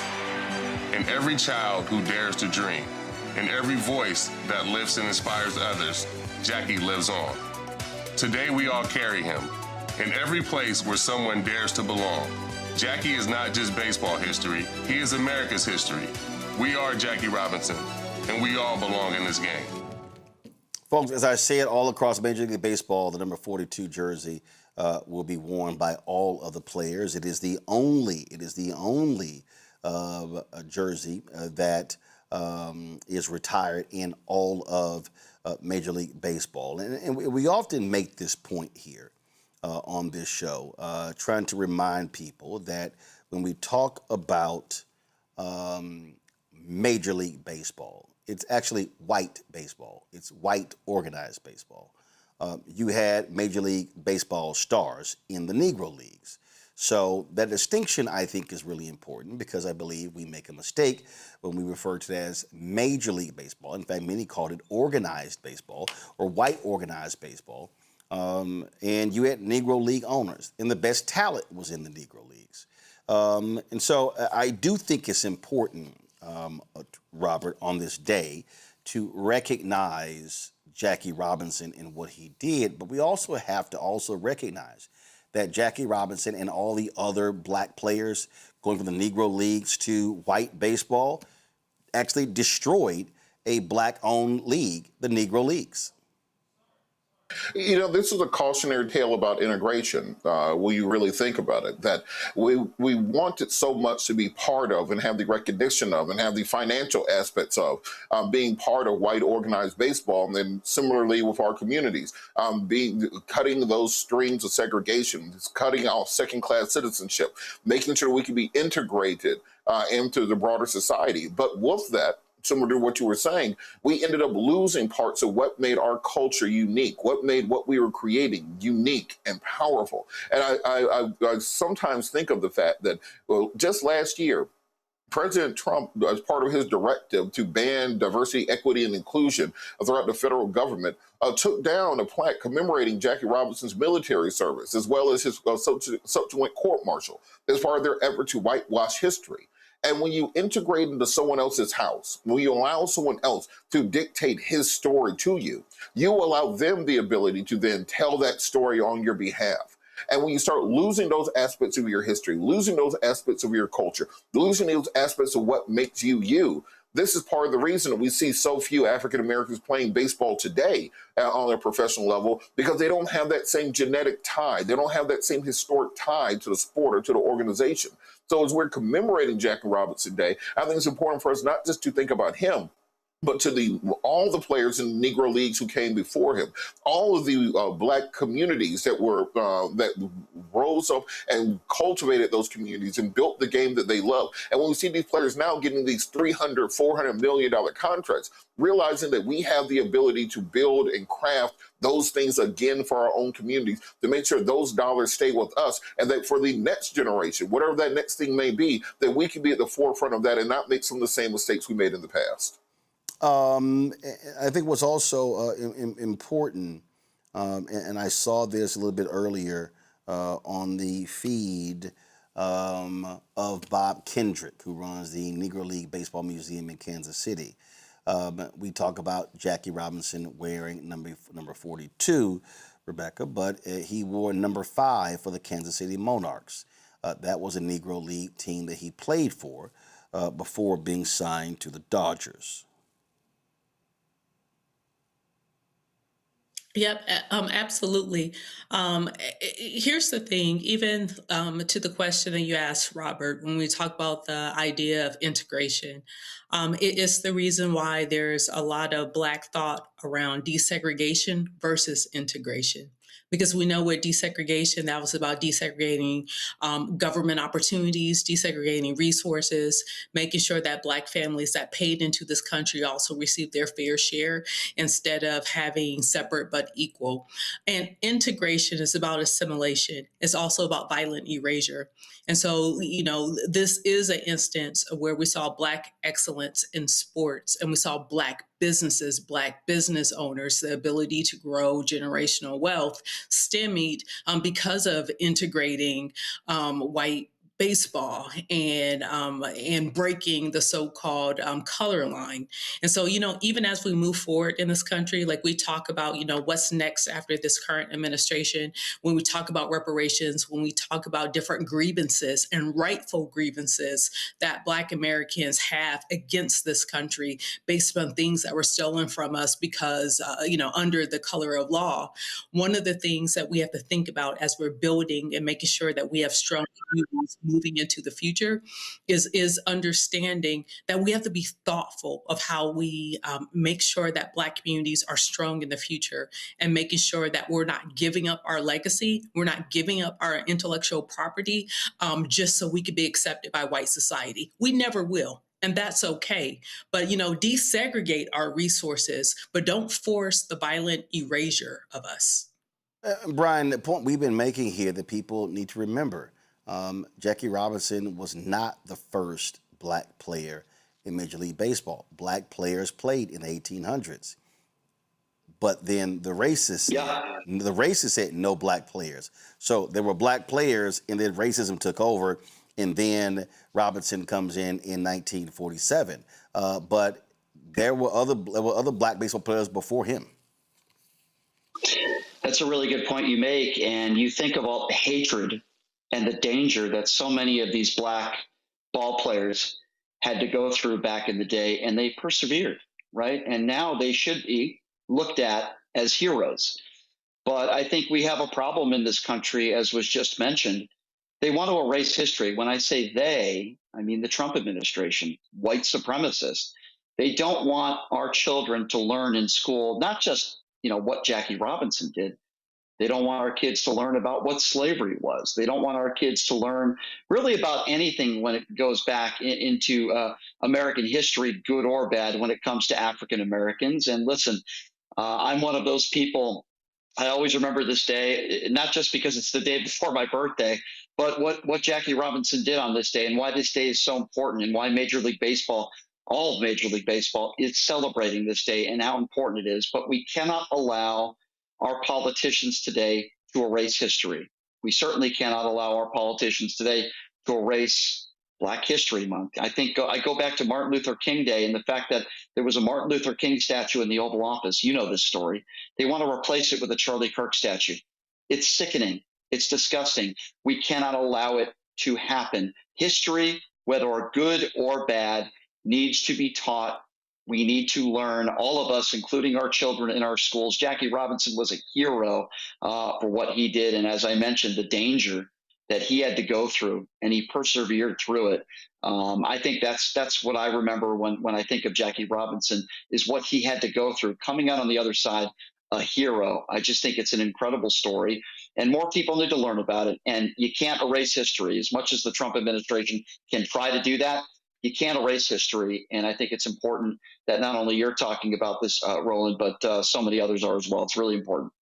In every child who dares to dream, in every voice that lifts and inspires others, Jackie lives on. Today we all carry him. In every place where someone dares to belong, Jackie is not just baseball history, he is America's history. We are Jackie Robinson, and we all belong in this game. Folks, as I said, all across Major League Baseball, the number 42 jersey will be worn by all of the players. It is the only jersey that is retired in all of Major League Baseball. And we often make this point here on this show, trying to remind people that when we talk about Major League Baseball, it's actually white baseball. It's white organized baseball. You had Major League Baseball stars in the Negro Leagues. So that distinction, I think, is really important because I believe we make a mistake when we refer to it as Major League Baseball. In fact, many called it organized baseball or white organized baseball. And you had Negro League owners, and the best talent was in the Negro Leagues. And so I do think it's important, Robert, on this day to recognize Jackie Robinson and what he did, but we also have to also recognize that Jackie Robinson and all the other black players going from the Negro Leagues to white baseball actually destroyed a black-owned league, the Negro Leagues. You know, this is a cautionary tale about integration, when you really think about it, that we want it so much to be part of and have the recognition of and have the financial aspects of being part of white organized baseball. And then similarly with our communities, cutting those streams of segregation, cutting out second-class citizenship, making sure we can be integrated into the broader society. But with that, similar to what you were saying, we ended up losing parts of what made our culture unique, what made what we were creating unique and powerful. And I sometimes think of the fact that, well, just last year, President Trump, as part of his directive to ban diversity, equity, and inclusion throughout the federal government, took down a plaque commemorating Jackie Robinson's military service, as well as his subsequent court-martial, as part of their effort to whitewash history. And when you integrate into someone else's house, when you allow someone else to dictate his story to you, you allow them the ability to then tell that story on your behalf. And when you start losing those aspects of your history, losing those aspects of your culture, losing those aspects of what makes you you, this is part of the reason that we see so few African Americans playing baseball today on a professional level, because they don't have that same genetic tie. They don't have that same historic tie to the sport or to the organization. So as we're commemorating Jackie Robinson Day, I think it's important for us not just to think about him, but to all the players in the Negro Leagues who came before him, all of the Black communities that rose up and cultivated those communities and built the game that they love. And when we see these players now getting these $300, $400 million contracts, realizing that we have the ability to build and craft those things again for our own communities, to make sure those dollars stay with us, and that for the next generation, whatever that next thing may be, that we can be at the forefront of that and not make some of the same mistakes we made in the past. I think what's also important, and I saw this a little bit earlier on the feed of Bob Kendrick, who runs the Negro League Baseball Museum in Kansas City. We talk about Jackie Robinson wearing number 42, Rebecca, but he wore number 5 for the Kansas City Monarchs. That was a Negro League team that he played for before being signed to the Dodgers. Yep, absolutely. Here's the thing, even to the question that you asked, Robert, when we talk about the idea of integration, it is the reason why there's a lot of Black thought around desegregation versus integration. Because we know with desegregation, that was about desegregating government opportunities, desegregating resources, making sure that Black families that paid into this country also received their fair share instead of having separate but equal. And integration is about assimilation. It's also about violent erasure. And so, you know, this is an instance where we saw Black excellence in sports, and we saw Black businesses, Black business owners, the ability to grow generational wealth stemmed because of integrating white baseball and breaking the so-called color line. And so, you know, even as we move forward in this country, like we talk about, you know, what's next after this current administration, when we talk about reparations, when we talk about different grievances and rightful grievances that Black Americans have against this country based on things that were stolen from us because, you know, under the color of law, one of the things that we have to think about as we're building and making sure that we have strong communities moving into the future is understanding that we have to be thoughtful of how we make sure that Black communities are strong in the future, and making sure that we're not giving up our legacy, we're not giving up our intellectual property just so we could be accepted by white society. We never will. And that's okay. But, you know, desegregate our resources, but don't force the violent erasure of us. Brian, the point we've been making here that people need to remember, Jackie Robinson was not the first Black player in Major League Baseball. Black players played in the 1800s. But then the racists said no Black players. So there were Black players, and then racism took over, and then Robinson comes in 1947. But there were other Black baseball players before him. That's a really good point you make. And you think about the hatred and the danger that so many of these Black ball players had to go through back in the day, and they persevered, right? And now they should be looked at as heroes. But I think we have a problem in this country, as was just mentioned. They want to erase history. When I say they, I mean the Trump administration, white supremacists. They don't want our children to learn in school, not just, what Jackie Robinson did. They don't want our kids to learn about what slavery was. They don't want our kids to learn really about anything when it goes back into American history, good or bad, when it comes to African Americans. And listen, I'm one of those people. I always remember this day, not just because it's the day before my birthday, but what Jackie Robinson did on this day and why this day is so important and why Major League Baseball, all of Major League Baseball, is celebrating this day and how important it is. But we cannot allow our politicians today to erase history. We certainly cannot allow our politicians today to erase Black History Month. I think I go back to Martin Luther King Day and the fact that there was a Martin Luther King statue in the Oval Office. You know this story. They want to replace it with a Charlie Kirk statue. It's sickening. It's disgusting. We cannot allow it to happen. History, whether good or bad, needs to be taught. We need to learn, all of us, including our children in our schools. Jackie Robinson was a hero for what he did. And as I mentioned, the danger that he had to go through, and he persevered through it. I think that's what I remember when I think of Jackie Robinson, is what he had to go through, coming out on the other side, a hero. I just think it's an incredible story, and more people need to learn about it. And you can't erase history. As much as the Trump administration can try to do that, you can't erase history. And I think it's important that not only you're talking about this, Roland, but so many others are as well. It's really important.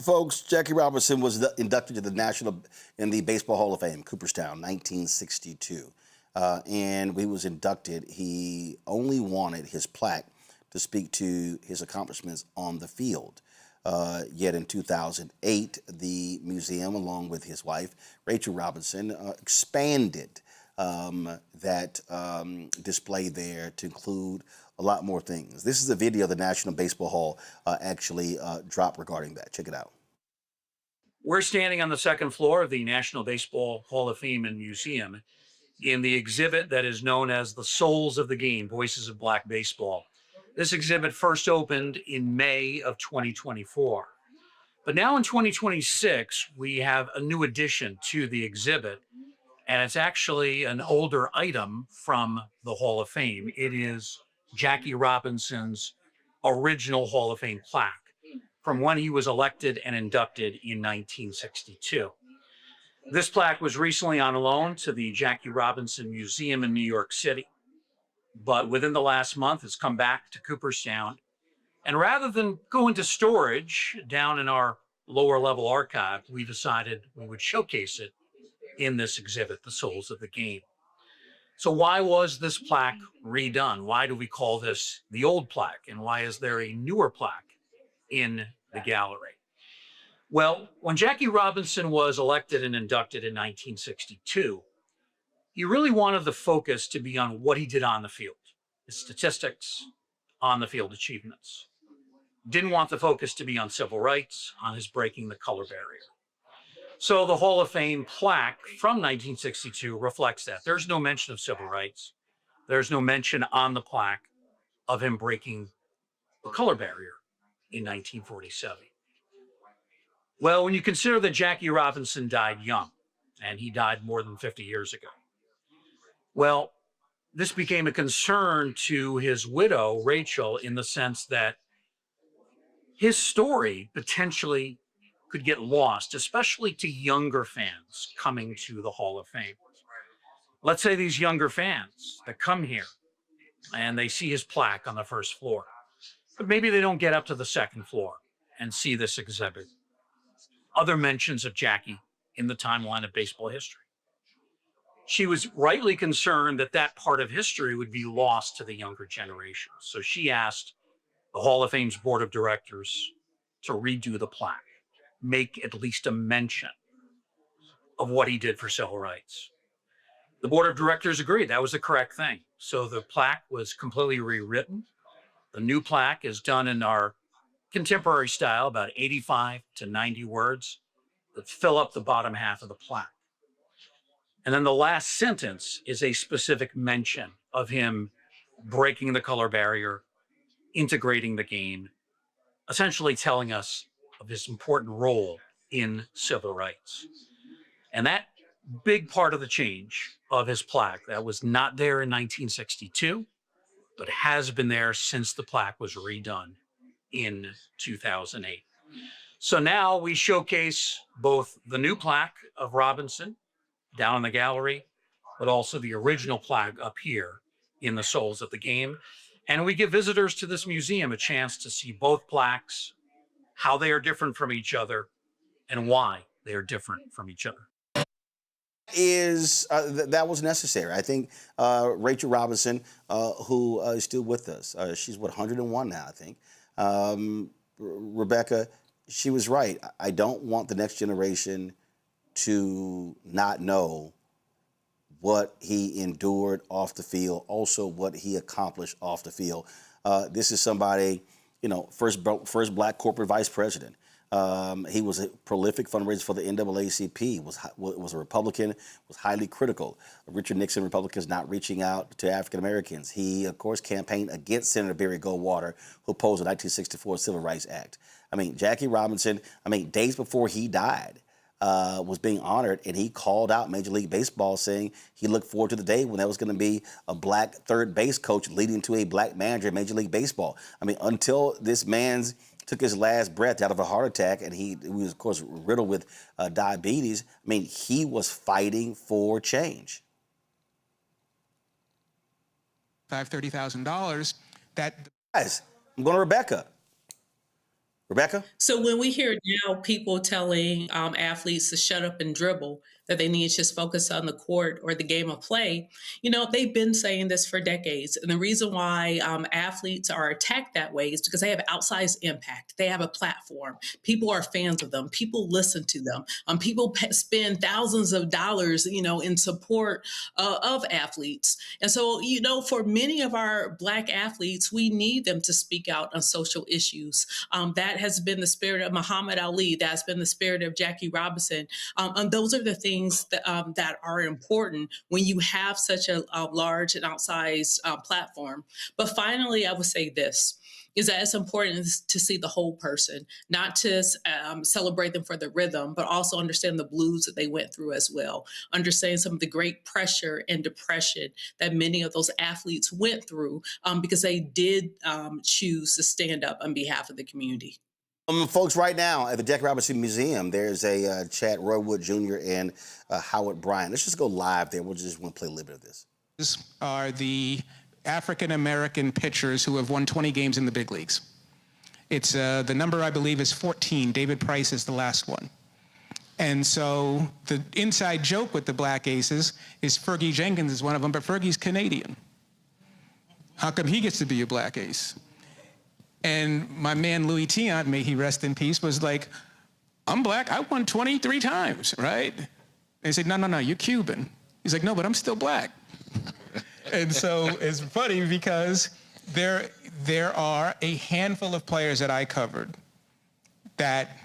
Folks, Jackie Robinson was inducted to the Baseball Hall of Fame, Cooperstown, 1962. And when he was inducted, he only wanted his plaque to speak to his accomplishments on the field. Yet in 2008, the museum, along with his wife, Rachel Robinson, expanded that display there to include a lot more things. This is a video the National Baseball Hall actually dropped regarding that. Check it out. We're standing on the second floor of the National Baseball Hall of Fame and Museum in the exhibit that is known as the Souls of the Game, Voices of Black Baseball. This exhibit first opened in May of 2024. But now in 2026, we have a new addition to the exhibit, and it's actually an older item from the Hall of Fame. It is Jackie Robinson's original Hall of Fame plaque from when he was elected and inducted in 1962. This plaque was recently on loan to the Jackie Robinson Museum in New York City, but within the last month it's come back to Cooperstown. And rather than go into storage down in our lower level archive, we decided we would showcase it in this exhibit, The Souls of the Game. So why was this plaque redone? Why do we call this the old plaque? And why is there a newer plaque in the gallery? Well, when Jackie Robinson was elected and inducted in 1962, he really wanted the focus to be on what he did on the field, his statistics, on the field achievements. Didn't want the focus to be on civil rights, on his breaking the color barrier. So the Hall of Fame plaque from 1962 reflects that. There's no mention of civil rights. There's no mention on the plaque of him breaking the color barrier in 1947. Well, when you consider that Jackie Robinson died young, and he died more than 50 years ago, well, this became a concern to his widow, Rachel, in the sense that his story potentially could get lost, especially to younger fans coming to the Hall of Fame. Let's say these younger fans that come here and they see his plaque on the first floor, but maybe they don't get up to the second floor and see this exhibit. Other mentions of Jackie in the timeline of baseball history. She was rightly concerned that that part of history would be lost to the younger generation. So she asked the Hall of Fame's board of directors to redo the plaque, make at least a mention of what he did for civil rights. The board of directors agreed that was the correct thing. So the plaque was completely rewritten. The new plaque is done in our contemporary style, about 85 to 90 words that fill up the bottom half of the plaque. And then the last sentence is a specific mention of him breaking the color barrier, integrating the game, essentially telling us of his important role in civil rights. And that big part of the change of his plaque that was not there in 1962, but has been there since the plaque was redone in 2008. So now we showcase both the new plaque of Robinson down in the gallery, but also the original plaque up here in the Souls of the Game. And we give visitors to this museum a chance to see both plaques, how they are different from each other, and why they are different from each other. That was necessary. I think Rachel Robinson, who is still with us, she's 101 now, I think. Rebecca, she was right. I don't want the next generation to not know what he endured off the field, also what he accomplished off the field. This is somebody, first black corporate vice president. He was a prolific fundraiser for the NAACP, was a Republican, was highly critical of Richard Nixon Republicans not reaching out to African Americans. He, of course, campaigned against Senator Barry Goldwater, who opposed the 1964 Civil Rights Act. Jackie Robinson, days before he died, was being honored, and he called out Major League Baseball, saying he looked forward to the day when there was going to be a black third base coach leading to a black manager in Major League Baseball. Until this man's took his last breath out of a heart attack, and he was, of course, riddled with diabetes. He was fighting for change. $30,000. Guys, I'm going to Rebecca. Rebecca? So when we hear now people telling athletes to shut up and dribble, that they need to just focus on the court or the game of play, they've been saying this for decades. And the reason why athletes are attacked that way is because they have outsized impact. They have a platform. People are fans of them. People listen to them. People spend thousands of dollars, in support of athletes. And so, for many of our Black athletes, we need them to speak out on social issues. That has been the spirit of Muhammad Ali. That's been the spirit of Jackie Robinson. And those are the things that are important when you have such a large and outsized platform. But finally, I would say this, is that it's important to see the whole person, not to celebrate them for the rhythm, but also understand the blues that they went through as well. Understand some of the great pressure and depression that many of those athletes went through because they did choose to stand up on behalf of the community. Folks, right now at the Jackie Robinson Museum, there's a chat, Roy Wood Jr. and Howard Bryant. Let's just go live there. We'll just want to play a little bit of this. These are the African-American pitchers who have won 20 games in the big leagues. It's the number, I believe, is 14. David Price is the last one. And so the inside joke with the Black Aces is Fergie Jenkins is one of them, but Fergie's Canadian. How come he gets to be a Black Ace? And my man Louis Tiant, may he rest in peace, was like, I'm Black, I won 23 times, right? And he said, no, you're Cuban. He's like, no, but I'm still Black. And so it's funny because there are a handful of players that I covered that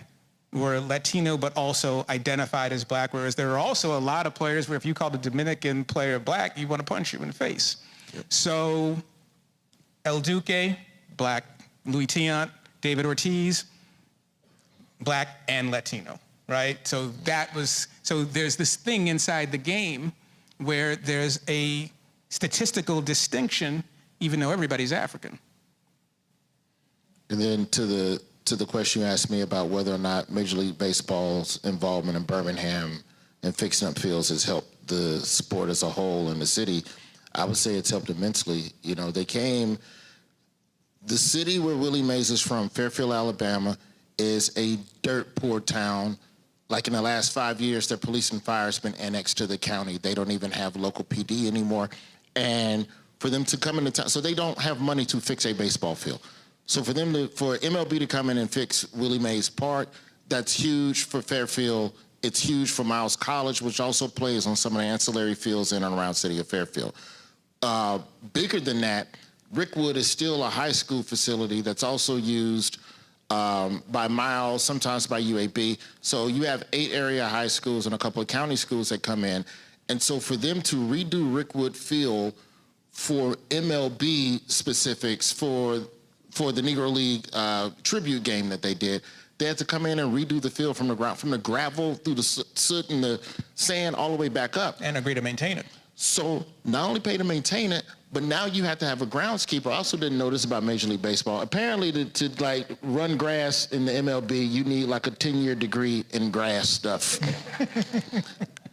were Latino but also identified as Black, whereas there are also a lot of players where if you call the Dominican player Black, you want to punch you in the face. Yep. So El Duque, Black. Louis Tiant, David Ortiz, Black and Latino, right? So there's this thing inside the game where there's a statistical distinction, even though everybody's African. And then to the question you asked me about whether or not Major League Baseball's involvement in Birmingham and fixing up fields has helped the sport as a whole in the city, I would say it's helped immensely. They came. The city where Willie Mays is from, Fairfield, Alabama, is a dirt poor town. Like in the last 5 years, their police and fire has been annexed to the county. They don't even have local PD anymore. And for them to come into town, so they don't have money to fix a baseball field. So for MLB to come in and fix Willie Mays Park, that's huge for Fairfield. It's huge for Miles College, which also plays on some of the ancillary fields in and around the city of Fairfield. Bigger than that, Rickwood is still a high school facility that's also used by Miles, sometimes by UAB. So you have 8 area high schools and a couple of county schools that come in. And so for them to redo Rickwood Field for MLB specifics, for for the Negro League tribute game that they did. They had to come in and redo the field from the ground, from the gravel through the soot and the sand all the way back up. And agree to maintain it. So not only pay to maintain it, but now you have to have a groundskeeper. I also didn't know this about Major League Baseball. Apparently to like run grass in the MLB, you need like a 10-year degree in grass stuff.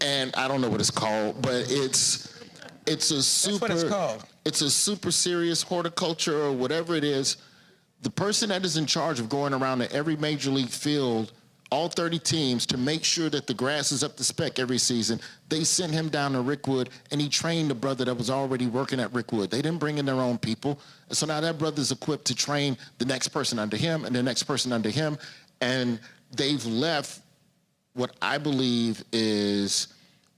And I don't know what it's called, but it's a super, That's what it's called. It's a super serious horticulture or whatever it is. The person that is in charge of going around to every major league field, all 30 teams, to make sure that the grass is up to spec every season, they sent him down to Rickwood, and he trained the brother that was already working at Rickwood. They didn't bring in their own people. So now that brother's equipped to train the next person under him and the next person under him. And they've left what I believe is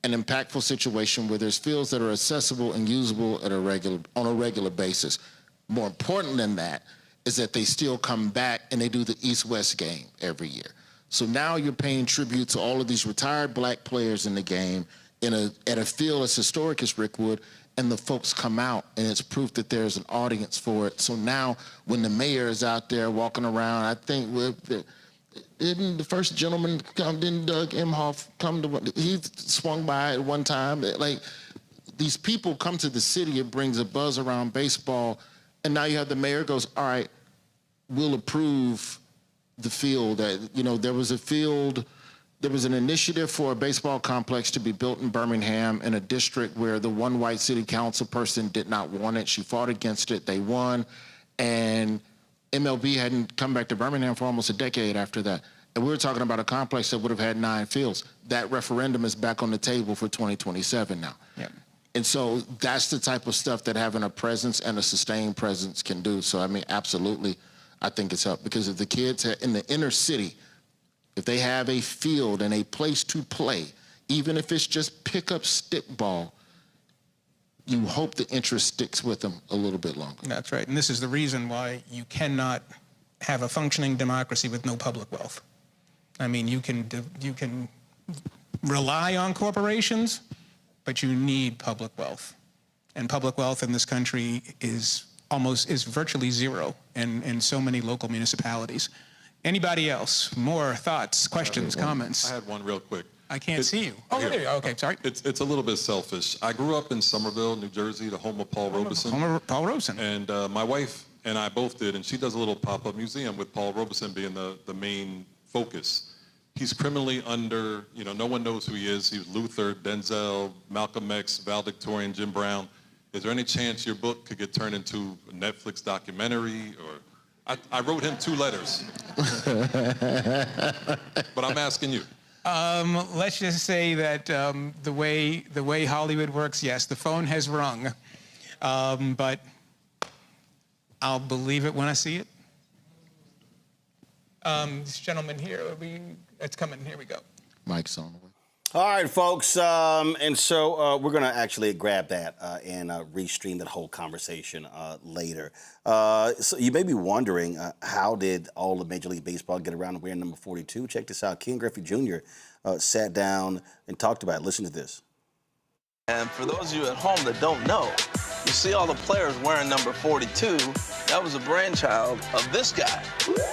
an impactful situation where there's fields that are accessible and usable on a regular basis. More important than that is that they still come back and they do the East-West game every year. So now you're paying tribute to all of these retired black players in the game at a field as historic as Rickwood, and the folks come out, and it's proof that there's an audience for it. So now when the mayor is out there walking around, I think didn't the first gentleman come, didn't Doug Emhoff come to, he swung by at one time. Like, these people come to the city, it brings a buzz around baseball, and now you have the mayor goes, all right, we'll approve the field. There was an initiative for a baseball complex to be built in Birmingham in a district where the one white city council person did not want it. She fought against it, they won, and MLB hadn't come back to Birmingham for almost a decade after that. And we were talking about a complex that would have had 9 fields. That referendum is back on the table for 2027 now. Yeah. And so that's the type of stuff that having a presence and a sustained presence can do. So, I mean, absolutely, I think it's up. Because if the kids in the inner city, if they have a field and a place to play, even if it's just pick up stickball, you hope the interest sticks with them a little bit longer. That's right. And this is the reason why you cannot have a functioning democracy with no public wealth. I mean, you can rely on corporations, but you need public wealth. And public wealth in this country is virtually zero in so many local municipalities. Anybody else? More thoughts, questions, comments? I had one real quick. I can't see you. Oh, there you go. Okay, sorry. It's a little bit selfish. I grew up in Somerville, New Jersey, the home of Paul Robeson. Home of Paul Robeson. And my wife and I both did, and she does a little pop-up museum with Paul Robeson being the main focus. He's criminally under, no one knows who he is. He was Luther, Denzel, Malcolm X, valedictorian, Jim Brown. Is there any chance your book could get turned into a Netflix documentary? Or I wrote him 2 letters. But I'm asking you. Let's just say that the way Hollywood works, yes, the phone has rung, but I'll believe it when I see it. This gentleman here, it's coming. Here we go. Mike's on the way. All right, folks, and so we're going to actually grab that and restream that whole conversation later. So you may be wondering, how did all of Major League Baseball get around to wearing number 42? Check this out. Ken Griffey Jr. Sat down and talked about it. Listen to this. And for those of you at home that don't know, you see all the players wearing number 42. That was a brainchild of this guy.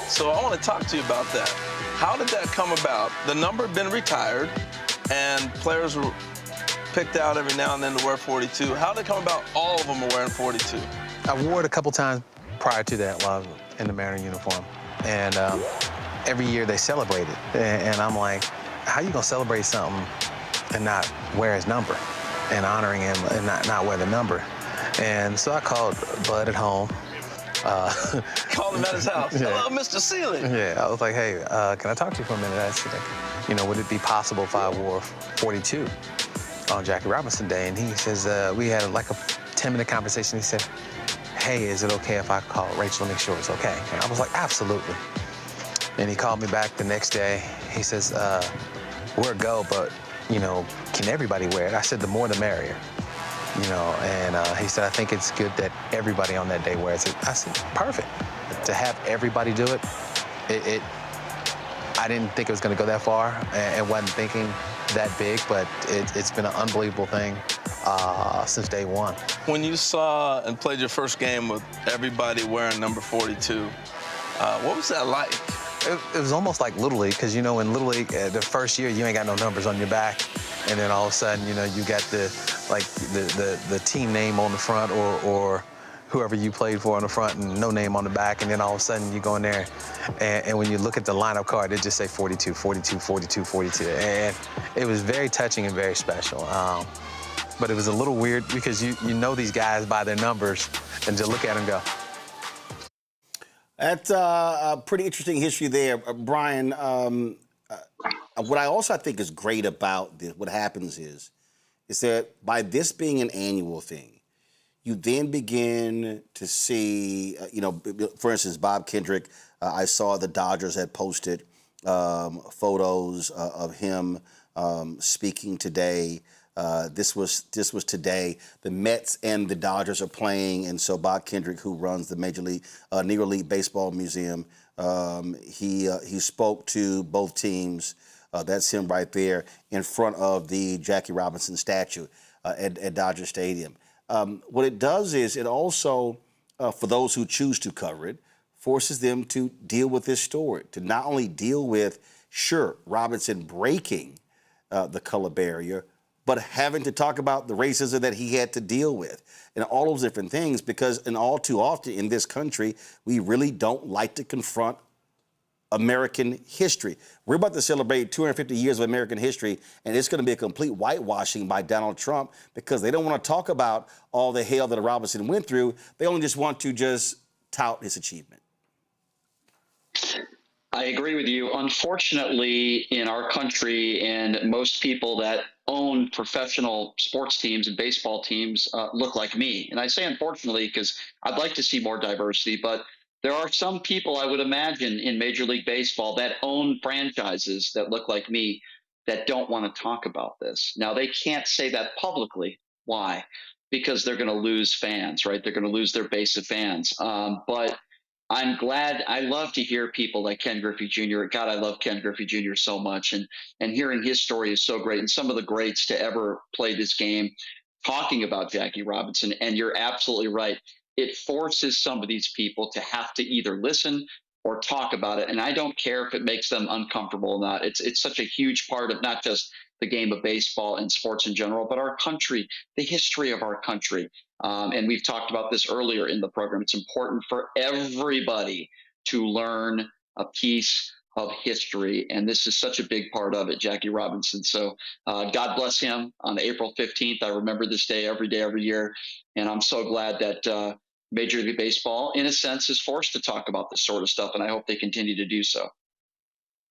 So I want to talk to you about that. How did that come about? The number had been retired, and players were picked out every now and then to wear 42. How did it come about all of them are wearing 42? I wore it a couple times prior to that while I was in the Mariner uniform. And every year they celebrate it. And I'm like, how you gonna celebrate something and not wear his number and honoring him and not wear the number? And so I called Bud at home. Called him at his house. Yeah. Hello, Mr. Sealy. Yeah, I was like, hey, can I talk to you for a minute? I said, would it be possible if I wore 42 on Jackie Robinson Day? And he says, we had like a 10-minute conversation. He said, hey, is it okay if I call Rachel to make sure it's okay? And I was like, absolutely. And he called me back the next day. He says, we're a go, but, can everybody wear it? I said, the more the merrier. And he said, I think it's good that everybody on that day wears it. I said, perfect. To have everybody do it, I didn't think it was going to go that far and wasn't thinking that big, but it's been an unbelievable thing. since day one. When you saw and played your first game with everybody wearing number 42, what was that like? It was almost like Little League, because, you know, in Little League, the first year, you ain't got no numbers on your back. And then all of a sudden, you know, you got the team name on the front or whoever you played for on the front and no name on the back. And then all of a sudden, you go in there, and when you look at the lineup card, it just say 42, 42, 42, 42. And it was very touching and very special. But it was a little weird because you know these guys by their numbers and just look at them and go. That's a pretty interesting history there, Brian. What I also think is great about this, what happens is that by this being an annual thing, you then begin to see, for instance, Bob Kendrick. I saw the Dodgers had posted photos of him speaking today. This was today. The Mets and the Dodgers are playing, and so Bob Kendrick, who runs the Negro League Baseball Museum, he spoke to both teams. That's him right there in front of the Jackie Robinson statue at Dodger Stadium. What it does is it also, for those who choose to cover it, forces them to deal with this story, to not only deal with, sure, Robinson breaking the color barrier, but having to talk about the racism that he had to deal with and all those different things, because all too often in this country, we really don't like to confront American history. We're about to celebrate 250 years of American history, and it's going to be a complete whitewashing by Donald Trump because they don't want to talk about all the hell that Robinson went through. They only just want to just tout his achievement. I agree with you. Unfortunately, in our country, and most people that own professional sports teams and baseball teams look like me. And I say unfortunately because I'd like to see more diversity, but there are some people I would imagine in Major League Baseball that own franchises that look like me that don't want to talk about this. Now, they can't say that publicly. Why? Because they're going to lose fans, right? They're going to lose their base of fans. But I'm glad. I love to hear people like Ken Griffey Jr. God, I love Ken Griffey Jr. so much. And hearing his story is so great. And some of the greats to ever play this game talking about Jackie Robinson. And you're absolutely right. It forces some of these people to have to either listen or talk about it. And I don't care if it makes them uncomfortable or not. It's such a huge part of not just the game of baseball and sports in general, but our country, the history of our country. And we've talked about this earlier in the program. It's important for everybody to learn a piece of history. And this is such a big part of it, Jackie Robinson. So God bless him on April 15th. I remember this day, every year. And I'm so glad that Major League Baseball, in a sense, is forced to talk about this sort of stuff. And I hope they continue to do so.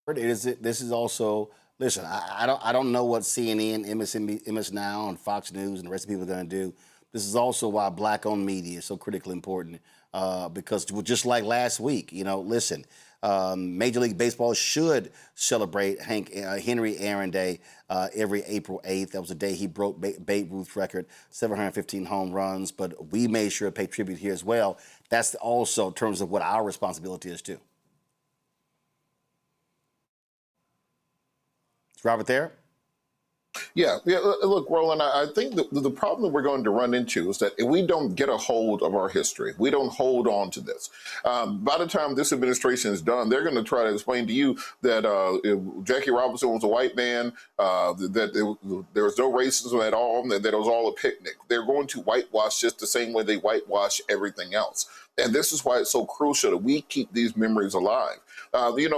This is also, listen, I don't know what CNN, MS Now, and Fox News and the rest of people are going to do. This is also why black-owned media is so critically important because just like last week, listen, Major League Baseball should celebrate Henry Aaron Day every April 8th. That was the day he broke Babe Ruth's record, 715 home runs, but we made sure to pay tribute here as well. That's also in terms of what our responsibility is too. Is Robert there? Yeah. Look, Roland, I think the problem that we're going to run into is that if we don't get a hold of our history, we don't hold on to this. By the time this administration is done, they're going to try to explain to you that Jackie Robinson was a white man, that there was no racism at all, that it was all a picnic. They're going to whitewash just the same way they whitewash everything else. And this is why it's so crucial that we keep these memories alive. We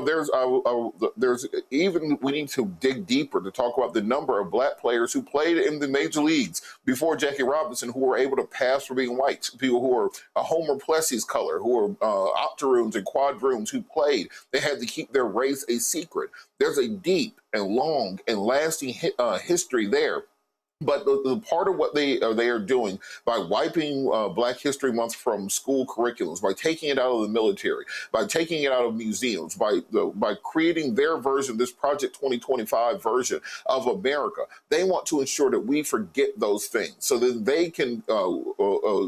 need to dig deeper to talk about the number of black players who played in the major leagues before Jackie Robinson, who were able to pass for being white, people who were Homer Plessy's color, who were octoroons and quadroons who played. They had to keep their race a secret. There's a deep and long and lasting history there. But the part of what they are doing by wiping Black History Month from school curriculums, by taking it out of the military, by taking it out of museums, by creating their version, this Project 2025 version of America, they want to ensure that we forget those things so that they can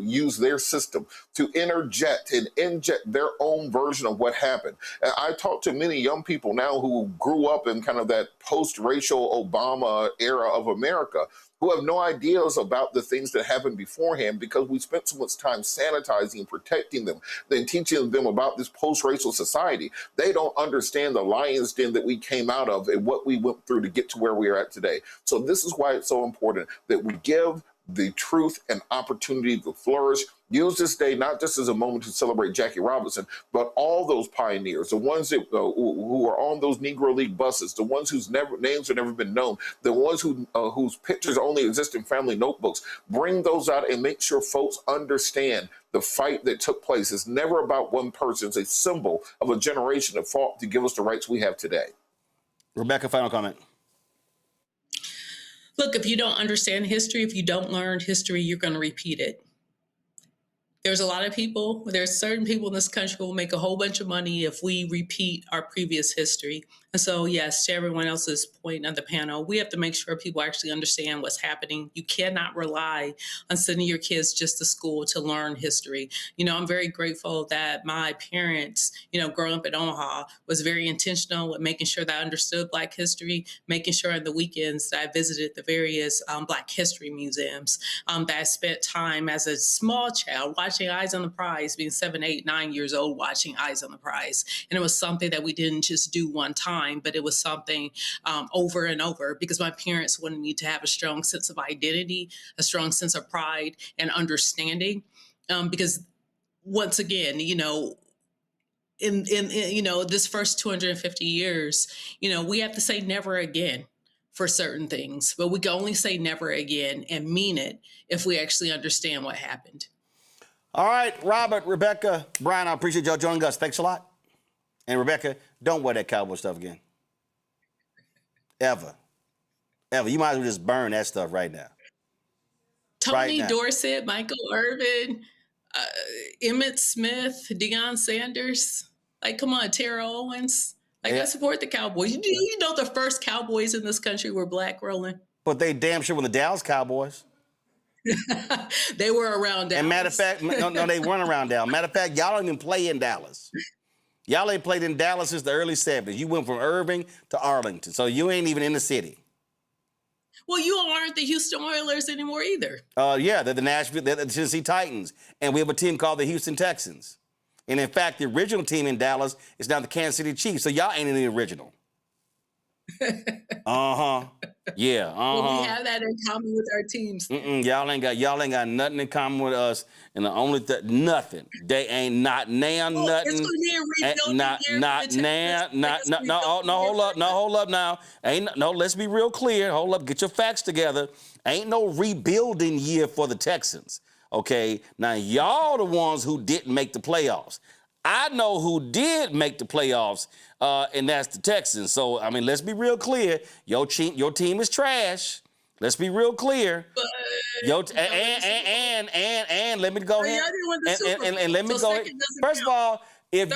use their system to interject and inject their own version of what happened. And I talk to many young people now who grew up in kind of that post-racial Obama era of America, who have no ideas about the things that happened beforehand because we spent so much time sanitizing and protecting them, then teaching them about this post-racial society. They don't understand the lion's den that we came out of and what we went through to get to where we are at today. So this is why it's so important that we give the truth and opportunity to flourish. Use this day not just as a moment to celebrate Jackie Robinson, but all those pioneers, the ones that who are on those Negro League buses, the ones whose names have never been known, the ones whose pictures only exist in family notebooks. Bring those out and make sure folks understand the fight that took place is never about one person. It's a symbol of a generation that fought to give us the rights we have today. Rebecca, final comment. Look, if you don't understand history, if you don't learn history, you're going to repeat it. There's a lot of people, there's certain people in this country who will make a whole bunch of money if we repeat our previous history. And so, yes, to everyone else's point on the panel, we have to make sure people actually understand what's happening. You cannot rely on sending your kids just to school to learn history. You know, I'm very grateful that my parents, you know, growing up in Omaha, was very intentional with making sure that I understood Black history, making sure on the weekends that I visited the various Black history museums, that I spent time as a small child watching Eyes on the Prize, being 7, 8, 9 years old, watching Eyes on the Prize. And it was something that we didn't just do one time, but it was something over and over because my parents wanted me to have a strong sense of identity, a strong sense of pride and understanding. Because once again, you know, in you know, this first 250 years, you know, we have to say never again for certain things, but we can only say never again and mean it if we actually understand what happened. All right, Robert, Rebecca, Brian, I appreciate y'all joining us. Thanks a lot. And Rebecca, don't wear that cowboy stuff again. Ever. Ever. You might as well just burn that stuff right now. Tony Dorsett, Michael Irvin, Emmitt Smith, Deion Sanders. Like, come on, Tara Owens. Like, I support the Cowboys. You know the first Cowboys in this country were Black, Roland. But they damn sure were the Dallas Cowboys. They were around Dallas. And matter of fact, no, they weren't around Dallas. Matter of fact, y'all don't even play in Dallas. Y'all ain't played in Dallas since the early 70s. You went from Irving to Arlington, so you ain't even in the city. Well, you aren't the Houston Oilers anymore either. Yeah, they're they're the Tennessee Titans, and we have a team called the Houston Texans. And in fact, the original team in Dallas is now the Kansas City Chiefs, so y'all ain't in the original. Yeah. Well, we have that in common with our teams. Y'all ain't got nothing in common with us, and the only nothing. They ain't not now nothing. It's gonna be a rebuilding year. Hold up now. Let's be real clear. Hold up, get your facts together. Ain't no rebuilding year for the Texans. Okay, now y'all the ones who didn't make the playoffs. I know who did make the playoffs, and that's the Texans. So, I mean, let's be real clear. Your team is trash. Let's be real clear. And let me go ahead. And let me go ahead. First of all, if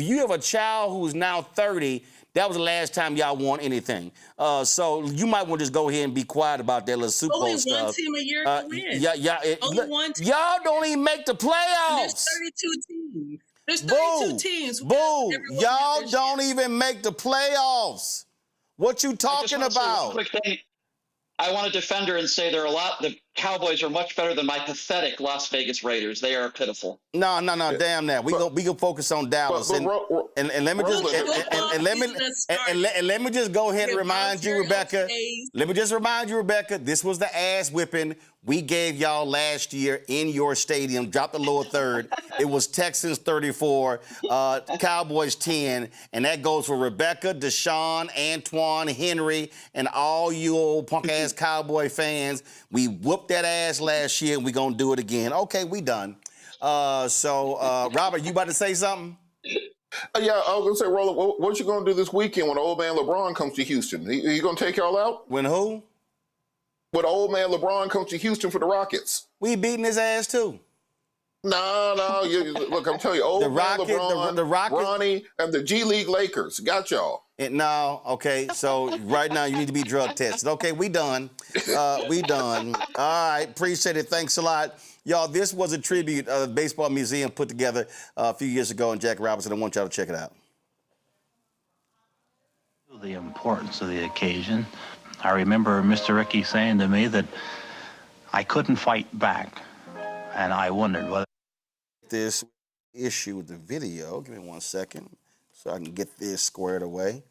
you have a child who's now 30, that was the last time y'all won anything. So you might want to just go ahead and be quiet about that little Super Bowl stuff. Only one team a year to win. Only one team. Y'all don't even make the playoffs. There's 32 teams. Boo. Y'all don't even make the playoffs. What you talking about? Quick thing. I want to defend her and say the Cowboys are much better than my pathetic Las Vegas Raiders. They are pitiful. No, damn that. We go focus on Dallas. And let me just go ahead and remind you, Rebecca. Let me just remind you, Rebecca, this was the ass whipping we gave y'all last year in your stadium. Dropped the lower third. It was Texans 34, Cowboys 10, and that goes for Rebecca, Deshaun, Antoine, Henry, and all you old punk-ass Cowboy fans. We whooped that ass last year, and we gonna do it again. Okay, we done. Robert, you about to say something? Yeah, I was gonna say, Roland, what you gonna do this weekend when old man LeBron comes to Houston? You gonna take y'all out? When who? When old man LeBron comes to Houston for the Rockets. We beating his ass too. No. Look, I'm telling you, old man LeBron, the Rockets, Ronnie, and the G League Lakers got y'all. Okay. So right now you need to be drug tested. Okay, we done. We done. All right, appreciate it. Thanks a lot. Y'all, this was a tribute the Baseball Museum put together a few years ago in Jackie Robinson. I want y'all to check it out. The importance of the occasion. I remember Mr. Ricky saying to me that I couldn't fight back, and I wondered whether this issue with the video. Give me 1 second so I can get this squared away.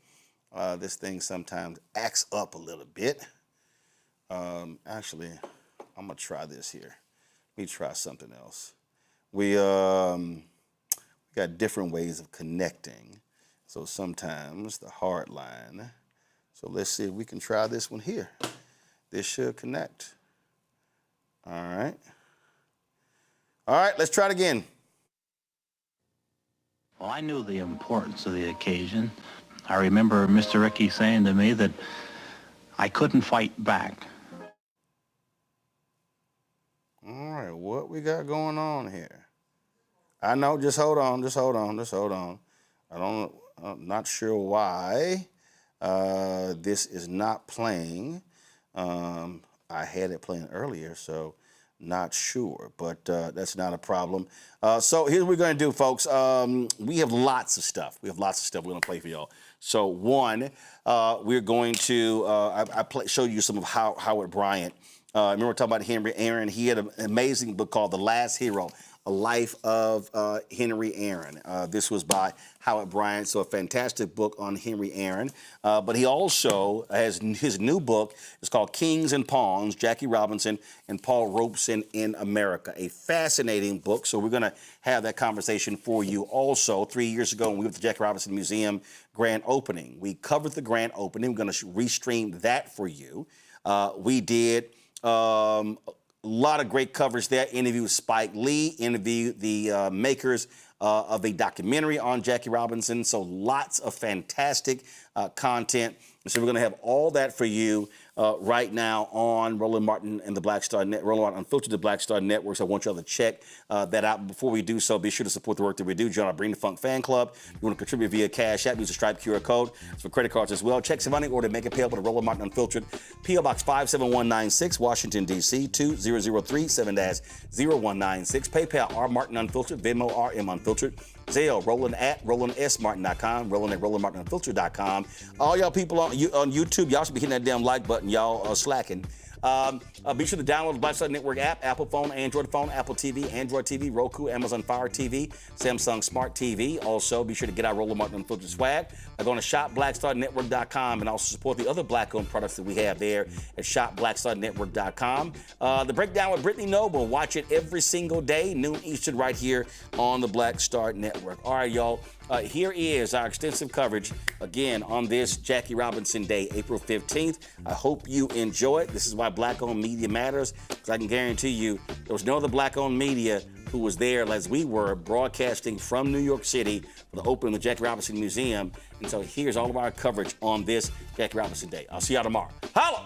This thing sometimes acts up a little bit. Actually, I'm gonna try this here. Let me try something else. We got different ways of connecting. So sometimes the hard line. So let's see if we can try this one here. This should connect. All right. All right, let's try it again. well, I knew the importance of the occasion. I remember Mr. Ricky saying to me that I couldn't fight back. All right, what we got going on here? I know, just hold on. I'm not sure why this is not playing. I had it playing earlier, so not sure, but that's not a problem. So here's what we're going to do, folks. We have lots of stuff. We're going to play for y'all. So one, we're going to, showed you some of Howard Bryant. Remember talking about Henry Aaron? He had an amazing book called The Last Hero, A Life of Henry Aaron. This was by Howard Bryant, so a fantastic book on Henry Aaron. But he also has his new book. It's called Kings and Pawns, Jackie Robinson and Paul Robeson in America. A fascinating book, so we're going to have that conversation for you. Also, 3 years ago, when we went to the Jackie Robinson Museum grand opening, we covered the grand opening. We're going to restream that for you. We did a lot of great coverage there. Interview with Spike Lee, interview the makers of a documentary on Jackie Robinson. So lots of fantastic content. So we're going to have all that for you right now on Roland Martin and the Black Star Net, Roland Martin Unfiltered, the Black Star Network. So I want y'all to check that out. Before we do so, be sure to support the work that we do. Join our Bring the Funk fan club. You want to contribute via Cash App, use the Stripe QR code. It's for credit cards as well. Check some money order, make it payable to Roland Martin Unfiltered, P.O. Box 57196, Washington, D.C. 20037-0196. PayPal, R Martin Unfiltered, Venmo, RM Unfiltered. Zelle, Roland at RolandSMartin.com, Roland at RolandMartinUnfiltered.com. All y'all people on YouTube, y'all should be hitting that damn like button. Y'all are slacking. Be sure to download the Black Star Network app, Apple phone, Android phone, Apple TV, Android TV, Roku, Amazon Fire TV, Samsung Smart TV. Also, be sure to get our Roland Martin Unfiltered swag by going to shopblackstarnetwork.com and also support the other Black-owned products that we have there at shopblackstarnetwork.com. The Breakdown with Brittany Noble. Watch it every single day, noon Eastern, right here on the Black Star Network. All right, y'all. Here is our extensive coverage, again, on this Jackie Robinson Day, April 15th. I hope you enjoy it. This is why Black-owned media matters, because I can guarantee you there was no other Black-owned media who was there as we were broadcasting from New York City for the opening of the Jackie Robinson Museum. And so here's all of our coverage on this Jackie Robinson Day. I'll see y'all tomorrow. Holla!